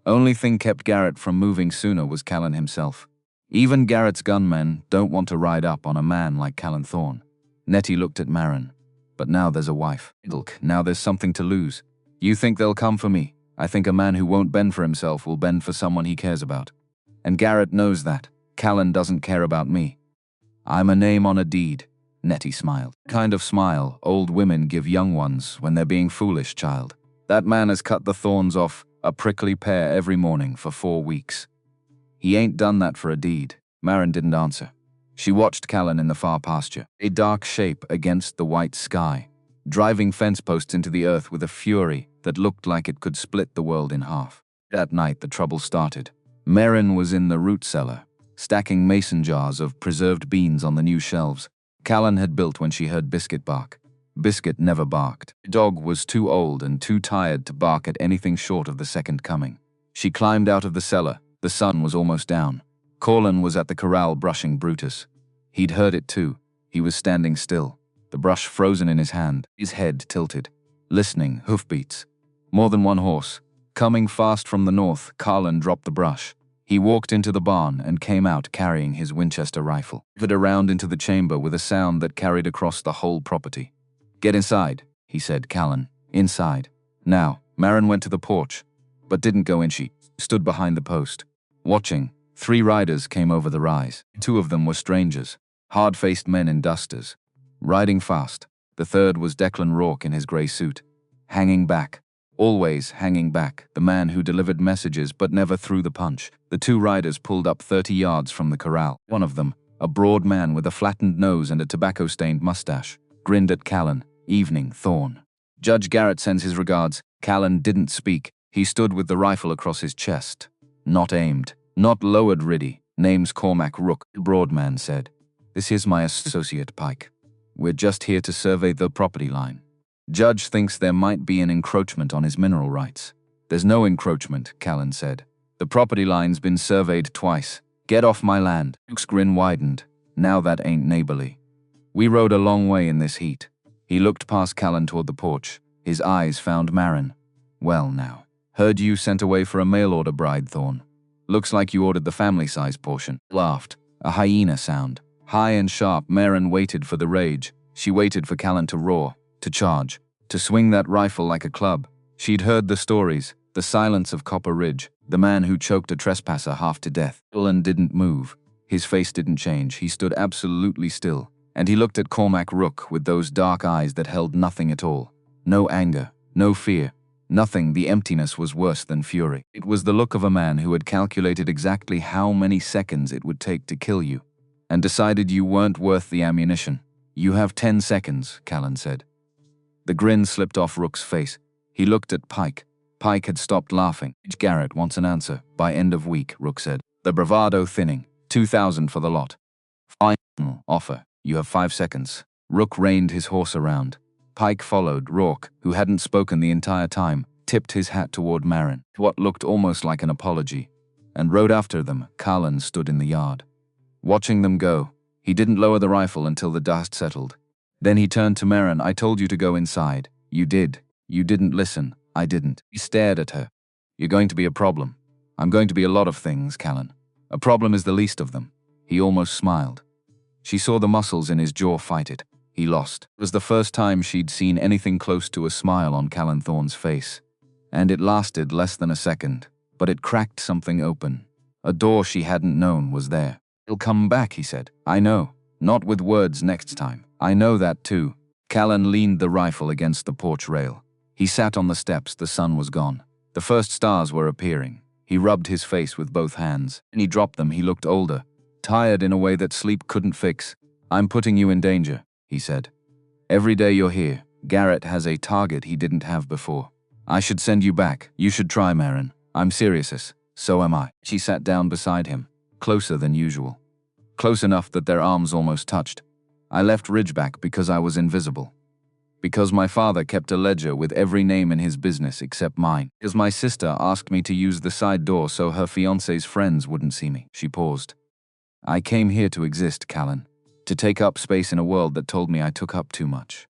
Only thing kept Garrett from moving sooner was Callan himself. Even Garrett's gunmen don't want to ride up on a man like Callan Thorne. Nettie looked at Maren. But now there's a wife. Now there's something to lose. You think they'll come for me? I think a man who won't bend for himself will bend for someone he cares about. And Garrett knows that. Callan doesn't care about me. I'm a name on a deed. Nettie smiled. Kind of smile old women give young ones when they're being foolish, child. That man has cut the thorns off a prickly pear every morning for 4 weeks. He ain't done that for a deed. Maren didn't answer. She watched Callan in the far pasture, a dark shape against the white sky, driving fence posts into the earth with a fury that looked like it could split the world in half. That night the trouble started. Maren was in the root cellar, stacking mason jars of preserved beans on the new shelves Callan had built when she heard Biscuit bark. Biscuit never barked. The dog was too old and too tired to bark at anything short of the second coming. She climbed out of the cellar. The sun was almost down. Callan was at the corral brushing Brutus. He'd heard it too. He was standing still, the brush frozen in his hand, his head tilted, listening, hoofbeats. More than one horse. Coming fast from the north, Callan dropped the brush. He walked into the barn and came out carrying his Winchester rifle. Moved around into the chamber with a sound that carried across the whole property. Get inside, he said, Callan. Inside. Now, Maren went to the porch, but didn't go in. She stood behind the post, watching. 3 riders came over the rise. 2 of them were strangers, hard-faced men in dusters, riding fast. The third was Declan Rourke in his grey suit, hanging back. Always hanging back, the man who delivered messages but never threw the punch. The 2 riders pulled up 30 yards from the corral. One of them, a broad man with a flattened nose and a tobacco-stained mustache, grinned at Callan. Evening, Thorne. Judge Garrett sends his regards. Callan didn't speak. He stood with the rifle across his chest. Not aimed. Not lowered, Riddy. Name's Cormac Rook, the broad man said. This is my associate, Pike. We're just here to survey the property line. Judge thinks there might be an encroachment on his mineral rights. There's no encroachment, Callan said. The property line's been surveyed twice. Get off my land. Luke's grin widened. Now that ain't neighborly. We rode a long way in this heat. He looked past Callan toward the porch. His eyes found Maren. Well now. Heard you sent away for a mail-order bride, Thorne. Looks like you ordered the family-size portion. Laughed. A hyena sound. High and sharp, Maren waited for the rage. She waited for Callan to roar, to charge, to swing that rifle like a club. She'd heard the stories, the silence of Copper Ridge, the man who choked a trespasser half to death. Callan didn't move. His face didn't change. He stood absolutely still. And he looked at Cormac Rook with those dark eyes that held nothing at all. No anger, no fear. Nothing. The emptiness was worse than fury. It was the look of a man who had calculated exactly how many seconds it would take to kill you, and decided you weren't worth the ammunition. You have 10 seconds, Callan said. The grin slipped off Rook's face. He looked at Pike. Pike had stopped laughing. Garrett wants an answer. By end of week, Rook said. The bravado thinning. 2,000 for the lot. Final offer. You have 5 seconds. Rook reined his horse around. Pike followed. Rourke, who hadn't spoken the entire time, tipped his hat toward Maren, what looked almost like an apology, and rode after them. Callan stood in the yard, watching them go. He didn't lower the rifle until the dust settled. Then he turned to Maren. I told you to go inside. You did. You didn't listen. I didn't. He stared at her. You're going to be a problem. I'm going to be a lot of things, Callan. A problem is the least of them. He almost smiled. She saw the muscles in his jaw fight it. He lost. It was the first time she'd seen anything close to a smile on Callan Thorne's face. And it lasted less than a second, but it cracked something open. A door she hadn't known was there. He'll come back, he said. I know. Not with words next time. I know that too. Callan leaned the rifle against the porch rail. He sat on the steps. The sun was gone. The first stars were appearing. He rubbed his face with both hands, and he dropped them. He looked older, tired in a way that sleep couldn't fix. I'm putting you in danger, he said. Every day you're here, Garrett has a target he didn't have before. I should send you back. You should try, Maren. I'm serious. So am I. She sat down beside him, closer than usual. Close enough that their arms almost touched. I left Ridgeback because I was invisible. Because my father kept a ledger with every name in his business except mine. Because my sister asked me to use the side door so her fiancé's friends wouldn't see me. She paused. I came here to exist, Callan. To take up space in a world that told me I took up too much.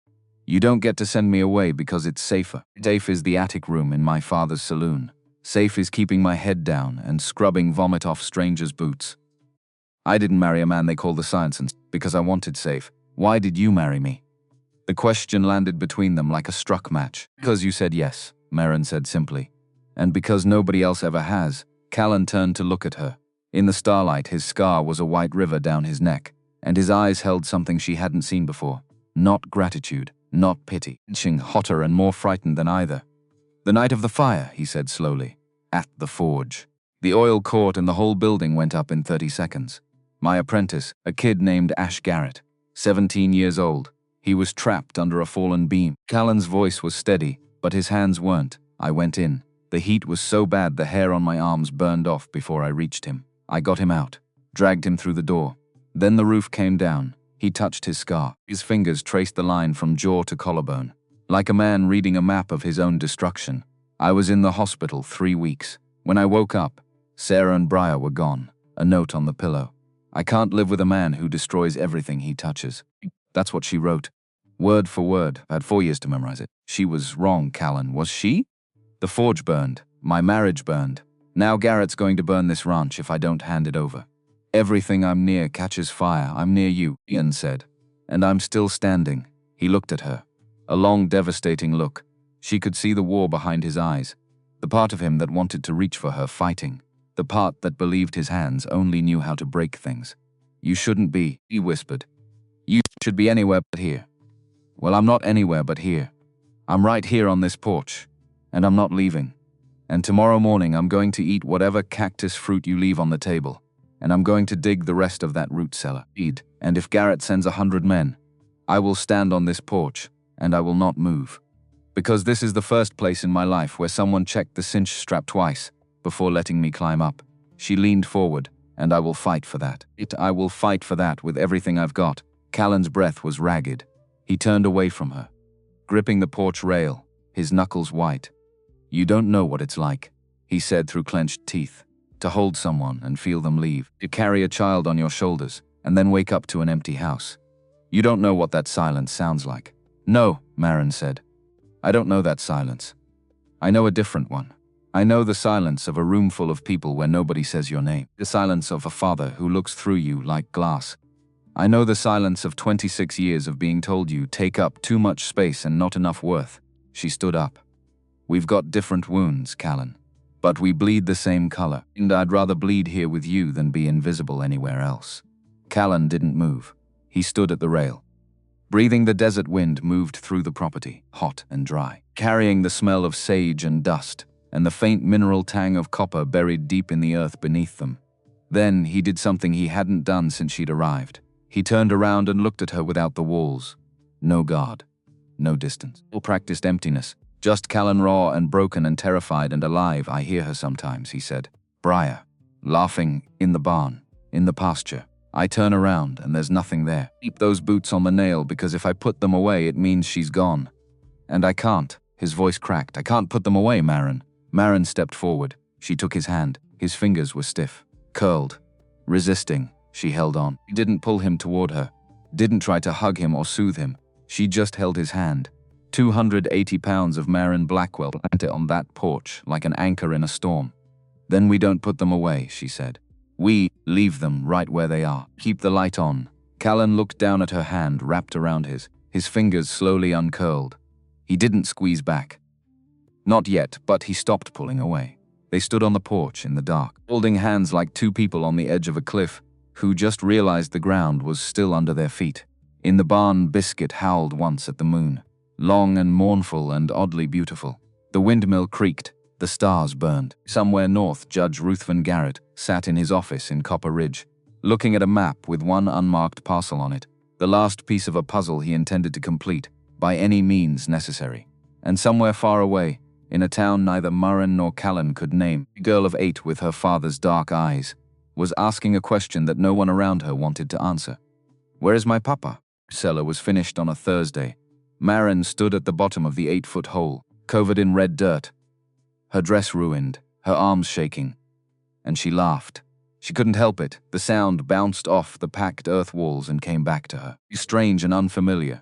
You don't get to send me away because it's safer. Safe is the attic room in my father's saloon. Safe is keeping my head down and scrubbing vomit off strangers' boots. I didn't marry a man they call the science because I wanted safe. Why did you marry me? The question landed between them like a struck match. Because you said yes, Maren said simply. And because nobody else ever has. Callan turned to look at her. In the starlight, his scar was a white river down his neck, and his eyes held something she hadn't seen before. Not gratitude, not pity. Inching hotter and more frightened than either. The night of the fire, he said slowly. At the forge. The oil caught and the whole building went up in 30 seconds. My apprentice, a kid named Ash Garrett, 17 years old. He was trapped under a fallen beam. Callan's voice was steady, but his hands weren't. I went in. The heat was so bad the hair on my arms burned off before I reached him. I got him out, dragged him through the door. Then the roof came down. He touched his scar. His fingers traced the line from jaw to collarbone. Like a man reading a map of his own destruction. I was in the hospital 3 weeks. When I woke up, Sarah and Briar were gone. A note on the pillow. I can't live with a man who destroys everything he touches. That's what she wrote. Word for word. I had 4 years to memorize it. She was wrong, Callan. Was she? The forge burned. My marriage burned. Now Garrett's going to burn this ranch if I don't hand it over. Everything I'm near catches fire. I'm near you, Ian said. And I'm still standing. He looked at her. A long, devastating look. She could see the war behind his eyes. The part of him that wanted to reach for her, fighting. The part that believed his hands only knew how to break things. You shouldn't be, he whispered. You should be anywhere but here. Well, I'm not anywhere but here. I'm right here on this porch. And I'm not leaving. And tomorrow morning I'm going to eat whatever cactus fruit you leave on the table. And I'm going to dig the rest of that root cellar. And if Garrett sends 100 men, I will stand on this porch, and I will not move. Because this is the first place in my life where someone checked the cinch strap twice before letting me climb up. She leaned forward, and I will fight for that. I will fight for that with everything I've got. Callan's breath was ragged. He turned away from her, gripping the porch rail, his knuckles white. You don't know what it's like, he said through clenched teeth. To hold someone and feel them leave. To carry a child on your shoulders and then wake up to an empty house. You don't know what that silence sounds like. No, Maren said. I don't know that silence. I know a different one. I know the silence of a room full of people where nobody says your name. The silence of a father who looks through you like glass. I know the silence of 26 years of being told you take up too much space and not enough worth. She stood up. We've got different wounds, Callan. But we bleed the same color, and I'd rather bleed here with you than be invisible anywhere else. Callan didn't move. He stood at the rail. Breathing the desert wind moved through the property, hot and dry, carrying the smell of sage and dust, and the faint mineral tang of copper buried deep in the earth beneath them. Then he did something he hadn't done since she'd arrived. He turned around and looked at her without the walls. No guard. No distance. All practiced emptiness. Just Callan raw and broken and terrified and alive. I hear her sometimes, he said. Briar. Laughing. In the barn. In the pasture. I turn around and there's nothing there. Keep those boots on the nail because if I put them away it means she's gone. And I can't. His voice cracked. I can't put them away, Maren. Maren stepped forward. She took his hand. His fingers were stiff. Curled. Resisting. She held on. She didn't pull him toward her. Didn't try to hug him or soothe him. She just held his hand. 280 pounds of Maren Blackwell planted on that porch like an anchor in a storm. Then we don't put them away, she said. We leave them right where they are. Keep the light on. Callan looked down at her hand wrapped around his fingers slowly uncurled. He didn't squeeze back. Not yet, but he stopped pulling away. They stood on the porch in the dark, holding hands like two people on the edge of a cliff who just realized the ground was still under their feet. In the barn, Biscuit howled once at the moon. Long and mournful and oddly beautiful. The windmill creaked. The stars burned. Somewhere north, Judge Ruthven Garrett sat in his office in Copper Ridge. looking at a map with one unmarked parcel on it, the last piece of a puzzle he intended to complete, by any means necessary. And somewhere far away, in a town neither Maren nor Callan could name, a girl of 8 with her father's dark eyes was asking a question that no one around her wanted to answer. "Where is my papa?" Cellar was finished on a Thursday. Maren stood at the bottom of the 8-foot hole, covered in red dirt, her dress ruined, her arms shaking. And she laughed. She couldn't help it. The sound bounced off the packed earth walls and came back to her. Strange and unfamiliar.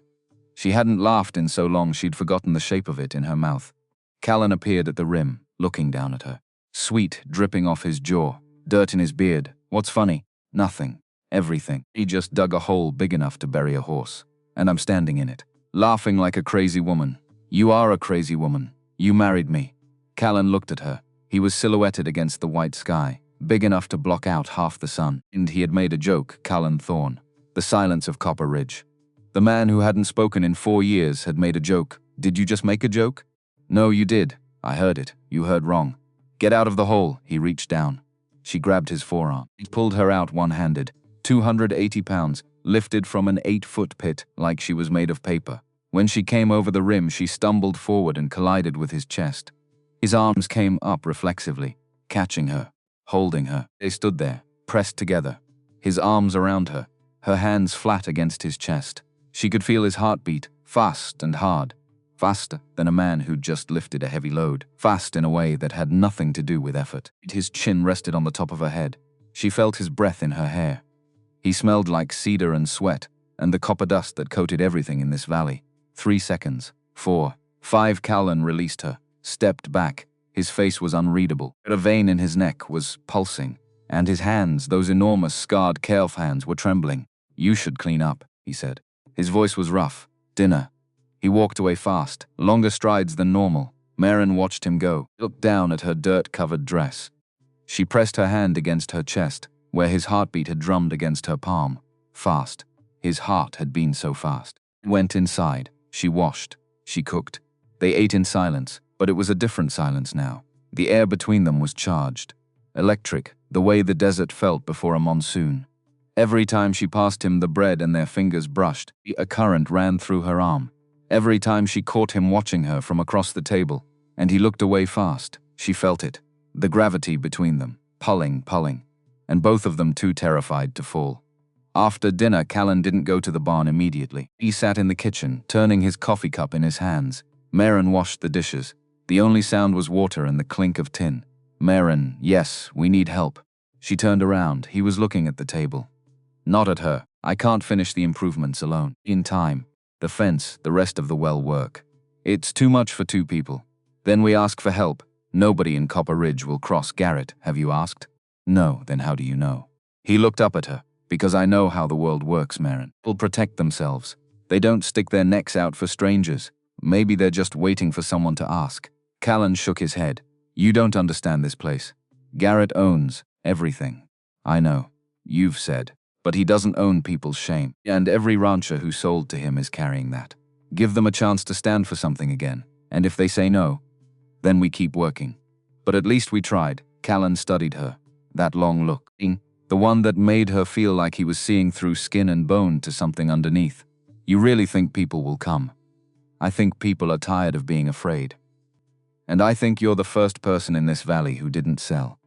She hadn't laughed in so long she'd forgotten the shape of it in her mouth. Callan appeared at the rim, looking down at her. Sweat dripping off his jaw, dirt in his beard. What's funny? Nothing. Everything. He just dug a hole big enough to bury a horse. And I'm standing in it, laughing like a crazy woman. "You are a crazy woman. You married me." Callan looked at her. He was silhouetted against the white sky, big enough to block out half the sun. And he had made a joke, Callan Thorne. The silence of Copper Ridge. The man who hadn't spoken in 4 years had made a joke. "Did you just make a joke?" "No, you did. I heard it. You heard wrong. Get out of the hole." He reached down. She grabbed his forearm. He pulled her out one-handed. 280 pounds, lifted from an 8-foot pit like she was made of paper. When she came over the rim, she stumbled forward and collided with his chest. His arms came up reflexively, catching her, holding her. They stood there, pressed together, his arms around her, her hands flat against his chest. She could feel his heartbeat, fast and hard, faster than a man who'd just lifted a heavy load, fast in a way that had nothing to do with effort. His chin rested on the top of her head. She felt his breath in her hair. He smelled like cedar and sweat, and the copper dust that coated everything in this valley. 3 seconds, 4, 5. Callan released her, stepped back. His face was unreadable. A vein in his neck was pulsing, and his hands, those enormous scarred calf hands, were trembling. "You should clean up," he said. His voice was rough. "Dinner." He walked away fast, longer strides than normal. Maren watched him go, looked down at her dirt-covered dress. She pressed her hand against her chest, where his heartbeat had drummed against her palm. Fast. His heart had been so fast. Went inside. She washed. She cooked. They ate in silence, but it was a different silence now. The air between them was charged. Electric, the way the desert felt before a monsoon. Every time she passed him the bread and their fingers brushed, a current ran through her arm. Every time she caught him watching her from across the table, and he looked away fast, she felt it. The gravity between them, pulling. And both of them too terrified to fall. After dinner, Callan didn't go to the barn immediately. He sat in the kitchen, turning his coffee cup in his hands. Maren washed the dishes. The only sound was water and the clink of tin. "Maren, yes, we need help." She turned around. He was looking at the table. "Not at her. I can't finish the improvements alone. In time. The fence, the rest of the well work. It's too much for 2 people. Then we ask for help. Nobody in Copper Ridge will cross Garrett, have you asked?" "No, then how do you know?" He looked up at her. "Because I know how the world works, Maren. People protect themselves. They don't stick their necks out for strangers. Maybe they're just waiting for someone to ask." Callan shook his head. "You don't understand this place. Garrett owns everything." "I know. You've said. But he doesn't own people's shame. And every rancher who sold to him is carrying that. Give them a chance to stand for something again. And if they say no, then we keep working. But at least we tried." Callan studied her. That long look. The one that made her feel like he was seeing through skin and bone to something underneath. "You really think people will come?" "I think people are tired of being afraid. And I think you're the first person in this valley who didn't sell.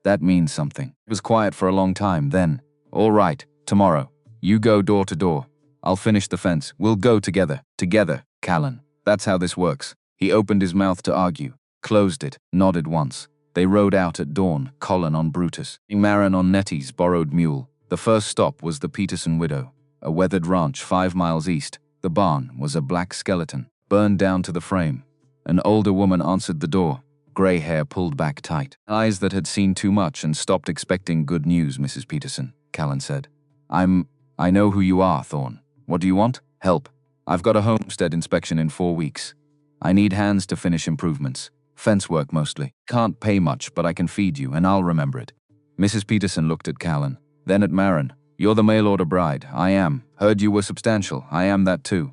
That means something." It was quiet for a long time, then, "All right, tomorrow. You go door to door. I'll finish the fence. We'll go together." "Together, Callan. That's how this works." He opened his mouth to argue, closed it, nodded once. They rode out at dawn, Colin on Brutus, Maren on Nettie's borrowed mule. The first stop was the Peterson widow, a weathered ranch 5 miles east. The barn was a black skeleton, burned down to the frame. An older woman answered the door, gray hair pulled back tight. "Eyes that had seen too much and stopped expecting good news, Mrs. Peterson," Callan said. I know who you are, Thorne. What do you want?" "Help. I've got a homestead inspection in 4 weeks. I need hands to finish improvements. Fence work mostly. Can't pay much, but I can feed you, and I'll remember it." Mrs. Peterson looked at Callan, then at Maren. "You're the mail-order bride." "I am. Heard you were substantial. I am that too."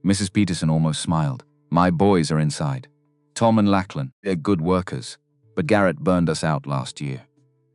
Mrs. Peterson almost smiled. "My boys are inside. Tom and Lachlan. They're good workers. But Garrett burned us out last year.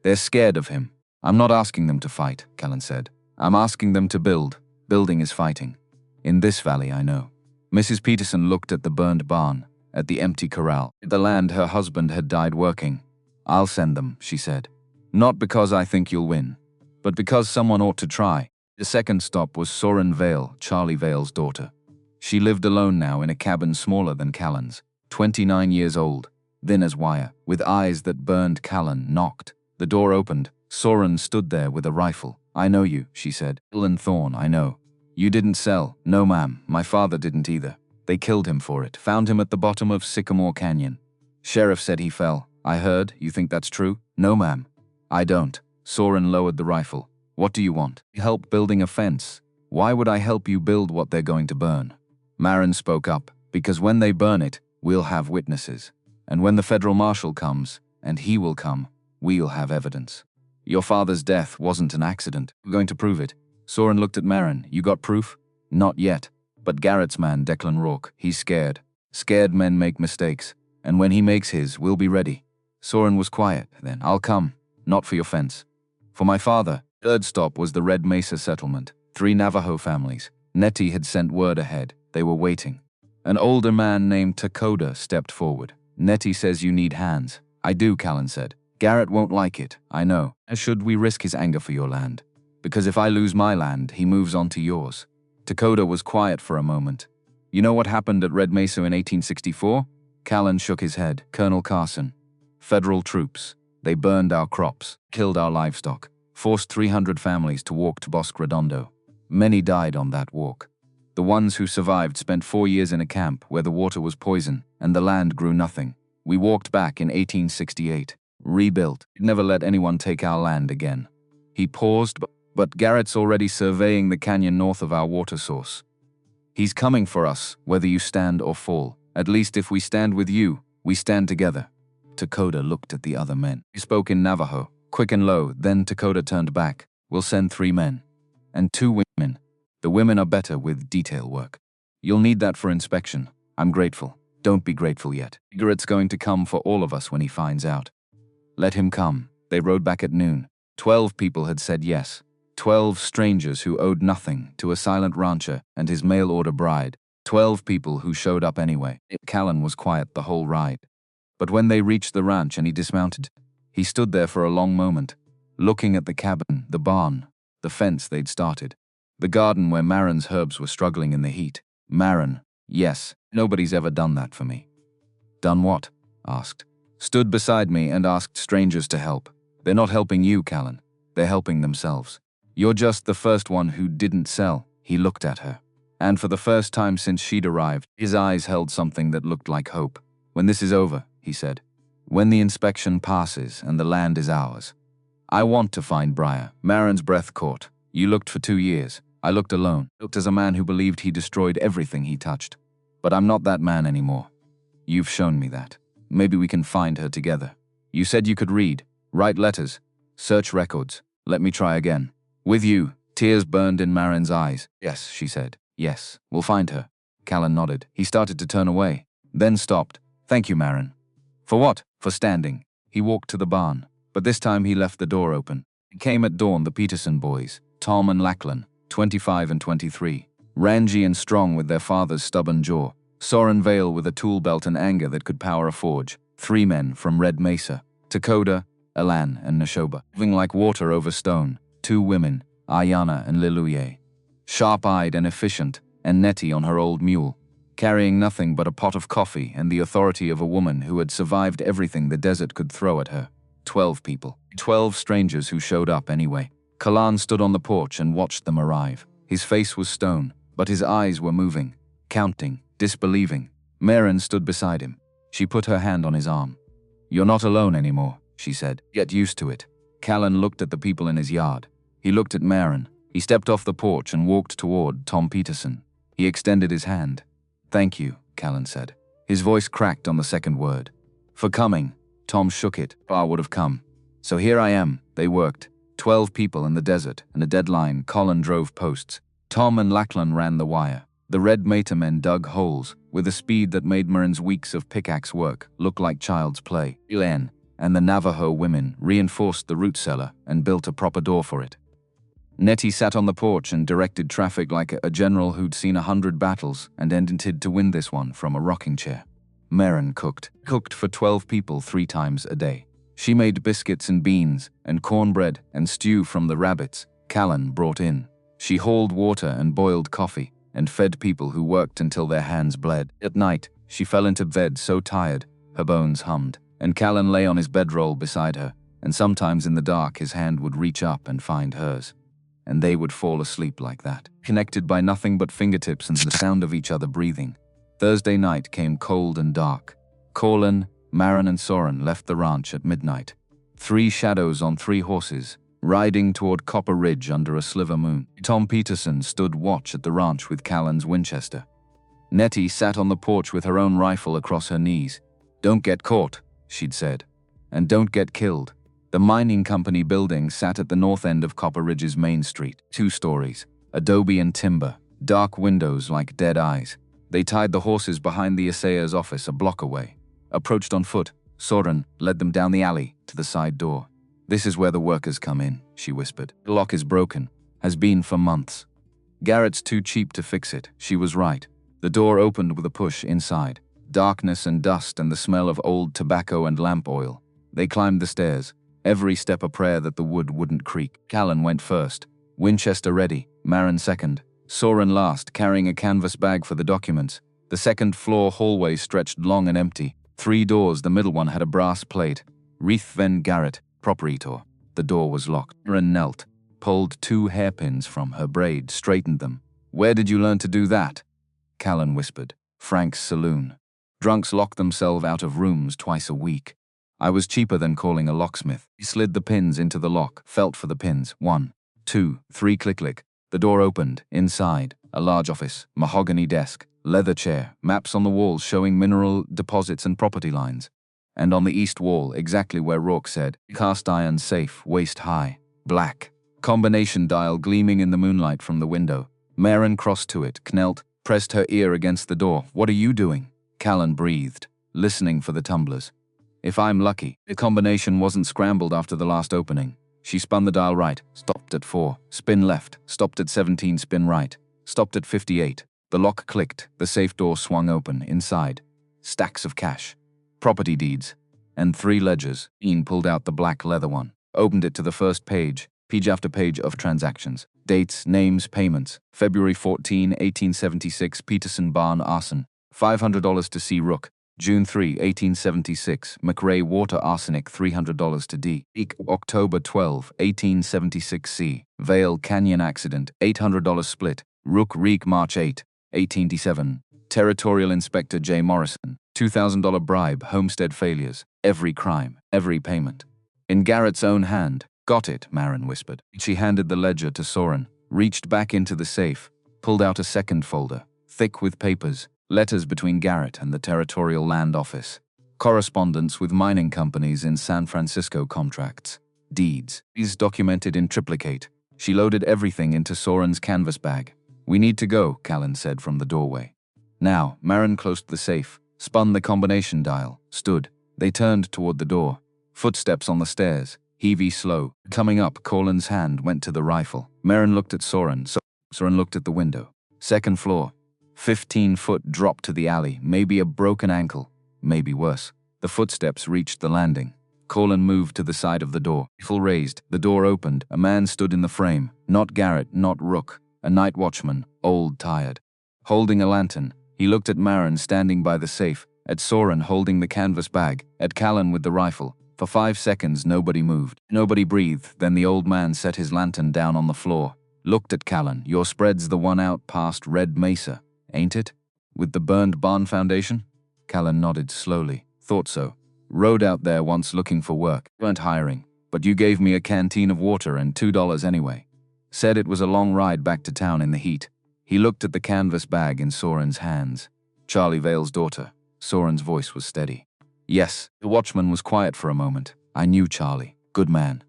They're scared of him. I'm not asking them to fight, Callan said. I'm asking them to build. Building is fighting. In this valley, I know. Mrs. Peterson looked at the burned barn, at the empty corral, at the land her husband had died working. I'll send them, she said. Not because I think you'll win, but because someone ought to try. The second stop was Soren Vale, Charlie Vale's daughter. She lived alone now in a cabin smaller than Callan's, 29 years old, thin as wire, with eyes that burned. Callan knocked. The door opened. Soren stood there with a rifle. I know you, she said. Callan Thorne, I know. You didn't sell. No, ma'am. My father didn't either. They killed him for it. Found him at the bottom of Sycamore Canyon. Sheriff said he fell. I heard. You think that's true? No, ma'am. I don't. Soren lowered the rifle. What do you want? Help building a fence. Why would I help you build what they're going to burn? Maren spoke up. Because when they burn it, we'll have witnesses. And when the federal marshal comes, and he will come, we'll have evidence. Your father's death wasn't an accident. We're going to prove it. Soren looked at Maren. You got proof? Not yet. But Garrett's man, Declan Rourke, he's scared. Scared men make mistakes. And when he makes his, we'll be ready. Soren was quiet. Then, I'll come. Not for your fence. For my father. Third stop was the Red Mesa settlement. 3 Navajo families. Nettie had sent word ahead. They were waiting. An older man named Takoda stepped forward. Nettie says you need hands. I do, Callan said. Garrett won't like it, I know. Should we risk his anger for your land? Because if I lose my land, he moves on to yours. Takoda was quiet for a moment. You know what happened at Red Mesa in 1864? Callan shook his head. Colonel Carson. Federal troops. They burned our crops, killed our livestock, forced 300 families to walk to Bosque Redondo. Many died on that walk. The ones who survived spent 4 years in a camp where the water was poison and the land grew nothing. We walked back in 1868. Rebuilt. Never let anyone take our land again. He paused, but Garrett's already surveying the canyon north of our water source. He's coming for us, whether you stand or fall. At least if we stand with you, we stand together. Takoda looked at the other men. He spoke in Navajo, quick and low. Then Takoda turned back. We'll send 3 men. And 2 women. The women are better with detail work. You'll need that for inspection. I'm grateful. Don't be grateful yet. Garrett's going to come for all of us when he finds out. Let him come. They rode back at noon. 12 people had said yes. 12 strangers who owed nothing to a silent rancher and his mail-order bride. 12 people who showed up anyway. Callan was quiet the whole ride. But when they reached the ranch and he dismounted, he stood there for a long moment, looking at the cabin, the barn, the fence they'd started, the garden where Maren's herbs were struggling in the heat. Maren, yes, nobody's ever done that for me. Done what? Asked. Stood beside me and asked strangers to help. They're not helping you, Callan. They're helping themselves. You're just the first one who didn't sell. He looked at her. And for the first time since she'd arrived, his eyes held something that looked like hope. When this is over, he said. When the inspection passes and the land is ours. I want to find Briar. Maren's breath caught. You looked for 2 years. I looked alone. Looked as a man who believed he destroyed everything he touched. But I'm not that man anymore. You've shown me that. Maybe we can find her together. You said you could read, write letters, search records. Let me try again. With you. Tears burned in Maren's eyes. Yes, she said. Yes, we'll find her. Callan nodded. He started to turn away, then stopped. Thank you, Maren. For what? For standing. He walked to the barn, but this time he left the door open. It came at dawn. The Peterson boys, Tom and Lachlan, 25 and 23, rangy and strong with their father's stubborn jaw. Soren Vale with a tool belt and anger that could power a forge. 3 men from Red Mesa, Takoda, Alan, and Neshoba, moving like water over stone. 2 women, Ayana and Liluye, sharp-eyed and efficient, and Nettie on her old mule, carrying nothing but a pot of coffee and the authority of a woman who had survived everything the desert could throw at her. 12 people. 12 strangers who showed up anyway. Callan stood on the porch and watched them arrive. His face was stone, but his eyes were moving, counting, disbelieving. Maren stood beside him. She put her hand on his arm. You're not alone anymore, she said. Get used to it. Callan looked at the people in his yard. He looked at Maren. He stepped off the porch and walked toward Tom Peterson. He extended his hand. Thank you, Callan said. His voice cracked on the second word. For coming. Tom shook it. I would have come. So here I am. They worked. 12 people in the desert and a deadline. Colin drove posts. Tom and Lachlan ran the wire. The Red Mesa men dug holes with a speed that made Maren's weeks of pickaxe work look like child's play. Len, and the Navajo women reinforced the root cellar and built a proper door for it. Nettie sat on the porch and directed traffic like a general who'd seen 100 battles and intended to win this one from a rocking chair. Maren cooked for 12 people 3 times a day. She made biscuits and beans and cornbread and stew from the rabbits Callan brought in. She hauled water and boiled coffee and fed people who worked until their hands bled. At night, she fell into bed so tired, her bones hummed, and Callan lay on his bedroll beside her, and sometimes in the dark his hand would reach up and find hers. And they would fall asleep like that, connected by nothing but fingertips and the sound of each other breathing. Thursday night came cold and dark. Callan, Maren and Soren left the ranch at midnight. 3 shadows on 3 horses, riding toward Copper Ridge under a sliver moon. Tom Peterson stood watch at the ranch with Callan's Winchester. Nettie sat on the porch with her own rifle across her knees. "Don't get caught," she'd said. "And don't get killed." The mining company building sat at the north end of Copper Ridge's main street. 2 stories, adobe and timber, dark windows like dead eyes. They tied the horses behind the assayer's office a block away. Approached on foot, Soren led them down the alley to the side door. "This is where the workers come in," she whispered. "The lock is broken. Has been for months. Garrett's too cheap to fix it." She was right. The door opened with a push inside. Darkness and dust and the smell of old tobacco and lamp oil. They climbed the stairs, every step a prayer that the wood wouldn't creak. Callan went first, Winchester ready, Maren second, Soren last, carrying a canvas bag for the documents. The second-floor hallway stretched long and empty. 3 doors, the middle one had a brass plate. Ruthven Garrett, proprietor. The door was locked. Maren knelt, pulled 2 hairpins from her braid, straightened them. "Where did you learn to do that?" Callan whispered. "Frank's saloon. Drunks lock themselves out of rooms twice a week. I was cheaper than calling a locksmith." He slid the pins into the lock, felt for the pins. 1, 2, 3, click. The door opened. Inside, a large office, mahogany desk, leather chair, maps on the walls showing mineral deposits and property lines. And on the east wall, exactly where Rourke said, cast iron safe, waist high, black. Combination dial gleaming in the moonlight from the window. Maren crossed to it, knelt, pressed her ear against the door. "What are you doing?" Callan breathed, listening for the tumblers. "If I'm lucky." The combination wasn't scrambled after the last opening. She spun the dial right, stopped at 4, spin left, stopped at 17, spin right, stopped at 58. The lock clicked, the safe door swung open. Inside, stacks of cash, property deeds, and 3 ledgers. Ian pulled out the black leather one, opened it to the first page after page of transactions. Dates, names, payments. February 14, 1876, Peterson Barn arson. $500 to C. Rook. June 3, 1876, McRae water arsenic $300 to D. October 12, 1876 C. Vale Canyon accident $800 split. Rook Reek March 8, 1887. Territorial Inspector J. Morrison, $2,000 bribe, homestead failures, every crime, every payment. In Garrett's own hand. "Got it," Maren whispered. She handed the ledger to Soren, reached back into the safe, pulled out a second folder, thick with papers, letters between Garrett and the Territorial Land Office, correspondence with mining companies in San Francisco, contracts, deeds. These documented in triplicate. She loaded everything into Soren's canvas bag. "We need to go," Callan said from the doorway. Now, Maren closed the safe, spun the combination dial, stood. They turned toward the door. Footsteps on the stairs, heavy slow. Coming up, Callan's hand went to the rifle. Maren looked at Soren. Soren looked at the window. Second floor. 15-foot drop to the alley, maybe a broken ankle, maybe worse. The footsteps reached the landing. Callan moved to the side of the door. Rifle raised, the door opened. A man stood in the frame. Not Garrett, not Rook. A night watchman, old, tired. Holding a lantern, he looked at Maren standing by the safe, at Soren holding the canvas bag, at Callan with the rifle. For 5 seconds, nobody moved. Nobody breathed. Then the old man set his lantern down on the floor. Looked at Callan. "Your spread's the one out past Red Mesa, ain't it? With the burned barn foundation?" Callan nodded slowly. "Thought so. Rode out there once looking for work. Weren't hiring. But you gave me a canteen of water and $2 anyway. Said it was a long ride back to town in the heat." He looked at the canvas bag in Soren's hands. "Charlie Vale's daughter." Soren's voice was steady. "Yes." The watchman was quiet for a moment. "I knew Charlie. Good man.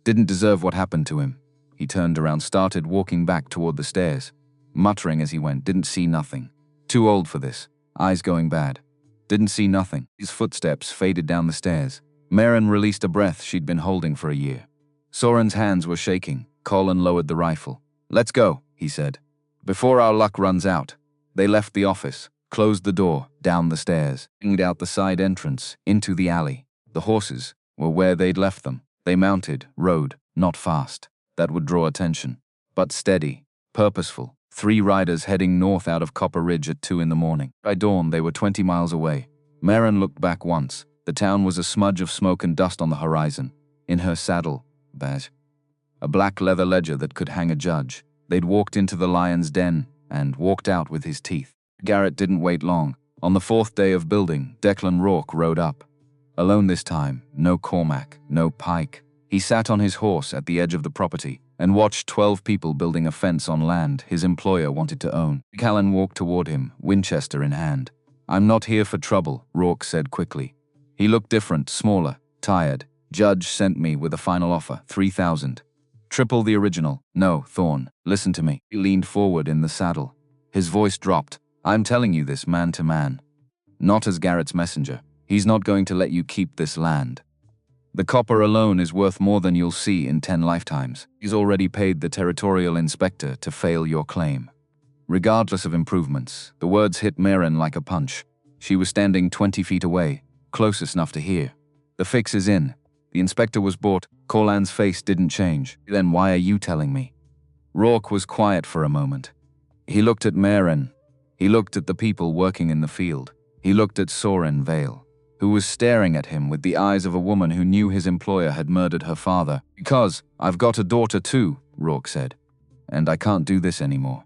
Didn't deserve what happened to him." He turned around, started walking back toward the stairs, muttering as he went. "Didn't see nothing. Too old for this. Eyes going bad. Didn't see nothing." His footsteps faded down the stairs. Maren released a breath she'd been holding for a year. Soren's hands were shaking. Callan lowered the rifle. "Let's go," he said. "Before our luck runs out." They left the office, closed the door, down the stairs, and out the side entrance, into the alley. The horses were where they'd left them. They mounted, rode, not fast. That would draw attention. But steady, purposeful. 3 riders heading north out of Copper Ridge at 2 in the morning. By dawn, they were 20 miles away. Maren looked back once. The town was a smudge of smoke and dust on the horizon. In her saddle, badge. A black leather ledger that could hang a judge. They'd walked into the lion's den and walked out with his teeth. Garrett didn't wait long. On the 4th day of building, Declan Rourke rode up. Alone this time, no Cormac, no Pike. He sat on his horse at the edge of the property and watched 12 people building a fence on land his employer wanted to own. Callan walked toward him, Winchester in hand. "I'm not here for trouble," Rourke said quickly. He looked different, smaller, tired. "Judge sent me with a final offer, 3,000. Triple the original. No, Thorne, listen to me." He leaned forward in the saddle. His voice dropped. "I'm telling you this man to man. Not as Garrett's messenger. He's not going to let you keep this land. The copper alone is worth more than you'll see in 10 lifetimes. He's already paid the territorial inspector to fail your claim." Regardless of improvements, the words hit Maren like a punch. She was standing 20 feet away, closest enough to hear. "The fix is in. The inspector was bought." Callan's face didn't change. "Then why are you telling me?" Rourke was quiet for a moment. He looked at Maren. He looked at the people working in the field. He looked at Soren Vale, who was staring at him with the eyes of a woman who knew his employer had murdered her father. "Because I've got a daughter too," Rourke said, "and I can't do this anymore."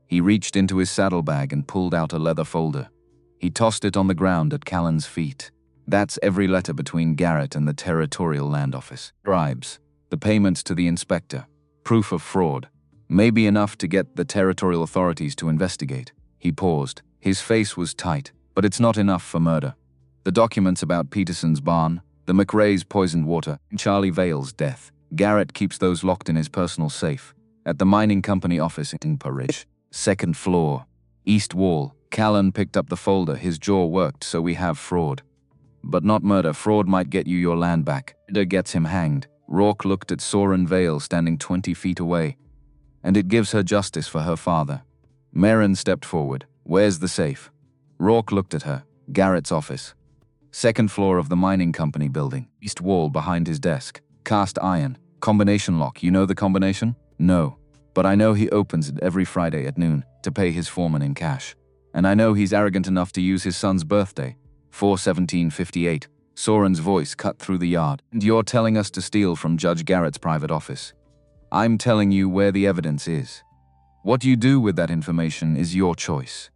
He reached into his saddlebag and pulled out a leather folder. He tossed it on the ground at Callan's feet. "That's every letter between Garrett and the Territorial Land Office. Bribes, the payments to the inspector, proof of fraud. Maybe enough to get the territorial authorities to investigate." He paused. His face was tight. "But it's not enough for murder. The documents about Peterson's barn, the McRae's poisoned water, and Charlie Vale's death. Garrett keeps those locked in his personal safe at the mining company office in Ridge. 2nd floor, east wall." Callan picked up the folder. His jaw worked. "So we have fraud. But not murder. Fraud might get you your land back. Murder gets him hanged." Rourke looked at Soren Vale standing 20 feet away. "And it gives her justice for her father." Maren stepped forward. "Where's the safe?" Rourke looked at her. "Garrett's office. 2nd floor of the mining company building. East wall behind his desk. Cast iron. Combination lock. You know the combination?" "No. But I know he opens it every Friday at noon to pay his foreman in cash. And I know he's arrogant enough to use his son's birthday, 4/17/58. Soren's voice cut through the yard. "And you're telling us to steal from Judge Garrett's private office. I'm telling you where the evidence is. What you do with that information is your choice."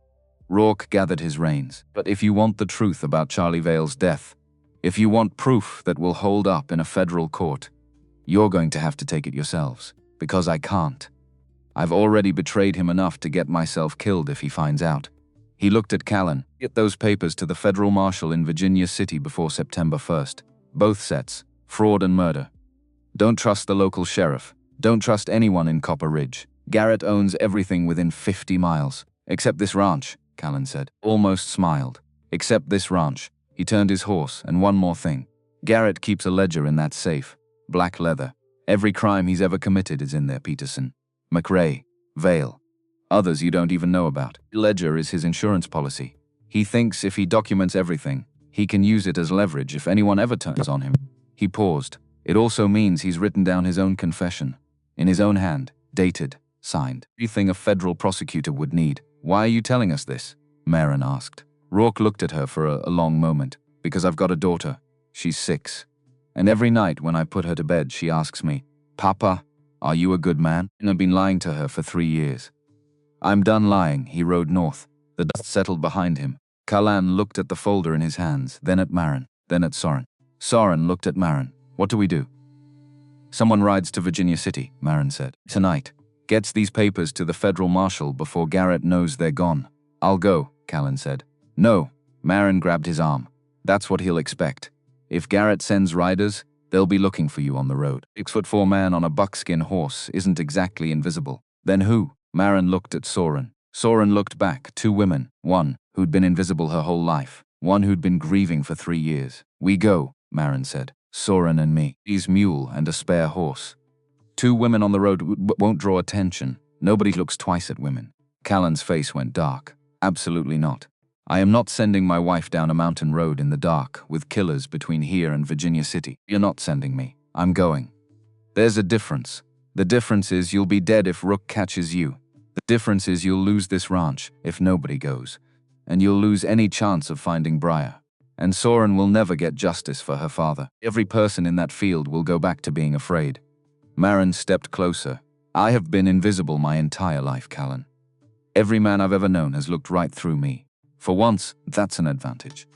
Rourke gathered his reins. "But if you want the truth about Charlie Vale's death, if you want proof that will hold up in a federal court, you're going to have to take it yourselves, because I can't. I've already betrayed him enough to get myself killed if he finds out." He looked at Callan. "Get those papers to the federal marshal in Virginia City before September 1st. Both sets, fraud and murder. Don't trust the local sheriff. Don't trust anyone in Copper Ridge. Garrett owns everything within 50 miles. Except this ranch," Callan said. Almost smiled. "Except this ranch." He turned his horse. "And one more thing. Garrett keeps a ledger in that safe. Black leather. Every crime he's ever committed is in there, Peterson. McRae. Vale. Others you don't even know about. Ledger is his insurance policy. He thinks if he documents everything, he can use it as leverage if anyone ever turns on him." He paused. "It also means he's written down his own confession. In his own hand. Dated. Signed. Everything a federal prosecutor would need." "Why are you telling us this?" Maren asked. Rourke looked at her for a long moment. "Because I've got a daughter. She's 6. And every night when I put her to bed, she asks me, 'Papa, are you a good man?' And I've been lying to her for 3 years." "I'm done lying." He rode north. The dust settled behind him. Callan looked at the folder in his hands, then at Maren, then at Soren. Soren looked at Maren. "What do we do?" "Someone rides to Virginia City," Maren said. "Tonight. Gets these papers to the federal marshal before Garrett knows they're gone." "I'll go," Callan said. "No." Maren grabbed his arm. "That's what he'll expect. If Garrett sends riders, they'll be looking for you on the road. 6'4" man on a buckskin horse isn't exactly invisible." "Then who?" Maren looked at Soren. Soren looked back. 2 women. One who'd been invisible her whole life. One who'd been grieving for 3 years. "We go." Maren said. Soren and me. His mule and a spare horse. 2 women on the road won't draw attention. Nobody looks twice at women. Callan's face went dark. Absolutely not. I am not sending my wife down a mountain road in the dark with killers between here and Virginia City. You're not sending me. I'm going. There's a difference. The difference is you'll be dead if Rook catches you. The difference is you'll lose this ranch if nobody goes. And you'll lose any chance of finding Briar. And Soren will never get justice for her father. Every person in that field will go back to being afraid. Maren stepped closer. I have been invisible my entire life, Callan. Every man I've ever known has looked right through me. For once, that's an advantage.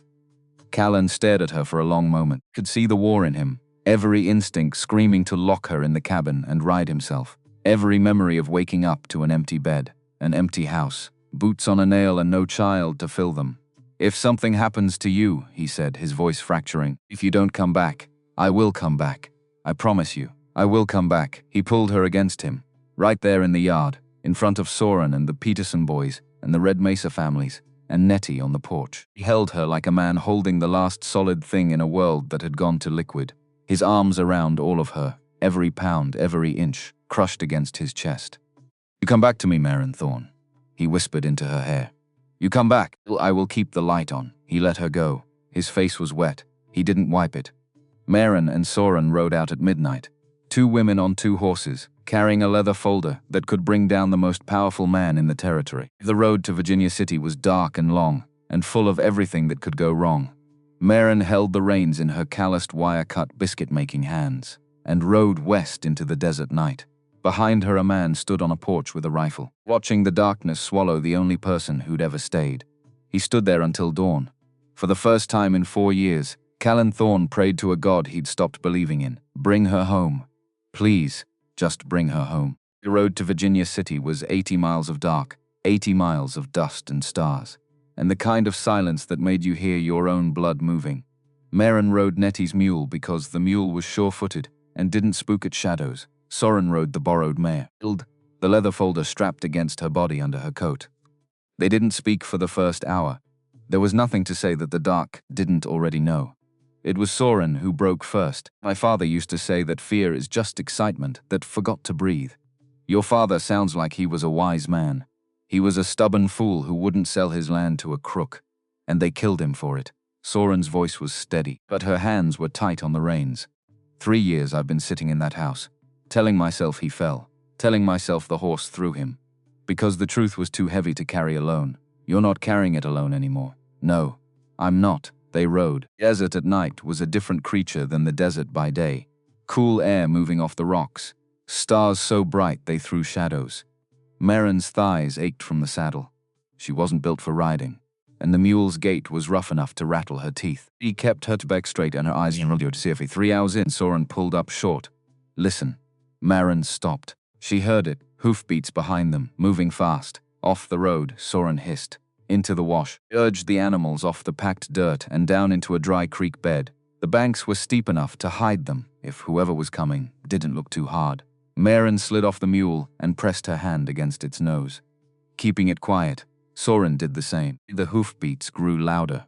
Callan stared at her for a long moment. Could see the war in him. Every instinct screaming to lock her in the cabin and ride himself. Every memory of waking up to an empty bed, an empty house, boots on a nail and no child to fill them. If something happens to you, he said, his voice fracturing, if you don't come back, I will come back. I promise you, I will come back. He pulled her against him, right there in the yard, in front of Soren and the Peterson boys and the Red Mesa families, and Nettie on the porch. He held her like a man holding the last solid thing in a world that had gone to liquid, his arms around all of her, every pound, every inch, crushed against his chest. You come back to me, Maren Thorne, he whispered into her hair. You come back. I will keep the light on. He let her go. His face was wet. He didn't wipe it. Maren and Soren rode out at midnight. 2 women on 2 horses, carrying a leather folder that could bring down the most powerful man in the territory. The road to Virginia City was dark and long, and full of everything that could go wrong. Maren held the reins in her calloused wire-cut biscuit-making hands, and rode west into the desert night. Behind her a man stood on a porch with a rifle, watching the darkness swallow the only person who'd ever stayed. He stood there until dawn. For the first time in 4 years, Callan Thorne prayed to a god he'd stopped believing in. Bring her home. Please, just bring her home. The road to Virginia City was 80 miles of dark, 80 miles of dust and stars, and the kind of silence that made you hear your own blood moving. Maren rode Nettie's mule because the mule was sure-footed and didn't spook at shadows. Soren rode the borrowed mare, the leather folder strapped against her body under her coat. They didn't speak for the first hour. There was nothing to say that the dark didn't already know. It was Soren who broke first. My father used to say that fear is just excitement that forgot to breathe. Your father sounds like he was a wise man. He was a stubborn fool who wouldn't sell his land to a crook, and they killed him for it. Soren's voice was steady, but her hands were tight on the reins. 3 years I've been sitting in that house, telling myself he fell, telling myself the horse threw him, because the truth was too heavy to carry alone. You're not carrying it alone anymore. No, I'm not. They rode. The desert at night was a different creature than the desert by day. Cool air moving off the rocks, stars so bright they threw shadows. Maren's thighs ached from the saddle. She wasn't built for riding, and the mule's gait was rough enough to rattle her teeth. He kept her back straight and her eyes rolled to see if 3 hours in, Soren pulled up short. Listen. Maren stopped. She heard it, hoofbeats behind them, moving fast. Off the road, Soren hissed. Into the wash, urged the animals off the packed dirt and down into a dry creek bed. The banks were steep enough to hide them if whoever was coming didn't look too hard. Maren slid off the mule and pressed her hand against its nose. Keeping it quiet, Soren did the same. The hoofbeats grew louder.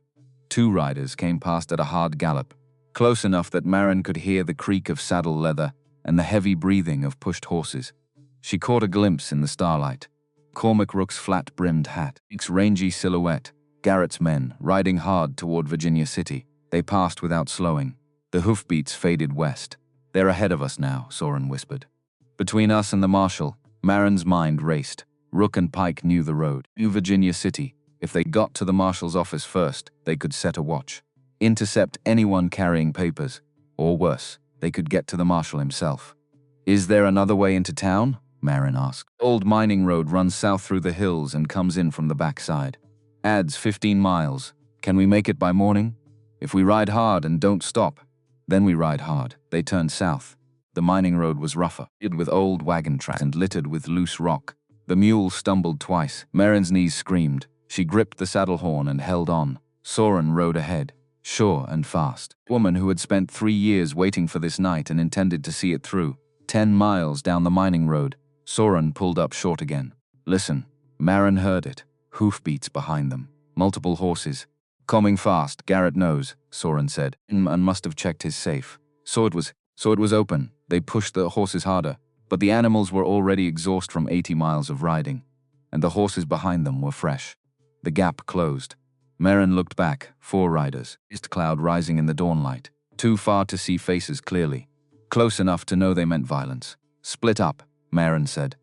2 riders came past at a hard gallop, close enough that Maren could hear the creak of saddle leather and the heavy breathing of pushed horses. She caught a glimpse in the starlight. Cormac Rook's flat-brimmed hat, its rangy silhouette, Garrett's men riding hard toward Virginia City. They passed without slowing. The hoofbeats faded west. They're ahead of us now, Soren whispered. Between us and the marshal, Maren's mind raced. Rook and Pike knew the road. Knew Virginia City. If they got to the marshal's office first, they could set a watch. Intercept anyone carrying papers. Or worse, they could get to the marshal himself. Is there another way into town? Maren asked. Old mining road runs south through the hills and comes in from the backside. Adds 15 miles. Can we make it by morning? If we ride hard and don't stop, then we ride hard. They turned south. The mining road was rougher, with old wagon tracks and littered with loose rock. The mule stumbled twice. Maren's knees screamed. She gripped the saddle horn and held on. Soren rode ahead, sure and fast. A woman who had spent 3 years waiting for this night and intended to see it through. 10 miles down the mining road, Soren pulled up short again. Listen. Maren heard it. Hoofbeats behind them. Multiple horses. Coming fast, Garrett knows, Soren said, and must have checked his safe. So it was open. They pushed the horses harder, but the animals were already exhausted from 80 miles of riding, and the horses behind them were fresh. The gap closed. Maren looked back, 4 riders, mist cloud rising in the dawnlight, too far to see faces clearly, close enough to know they meant violence. Split up, Maren said.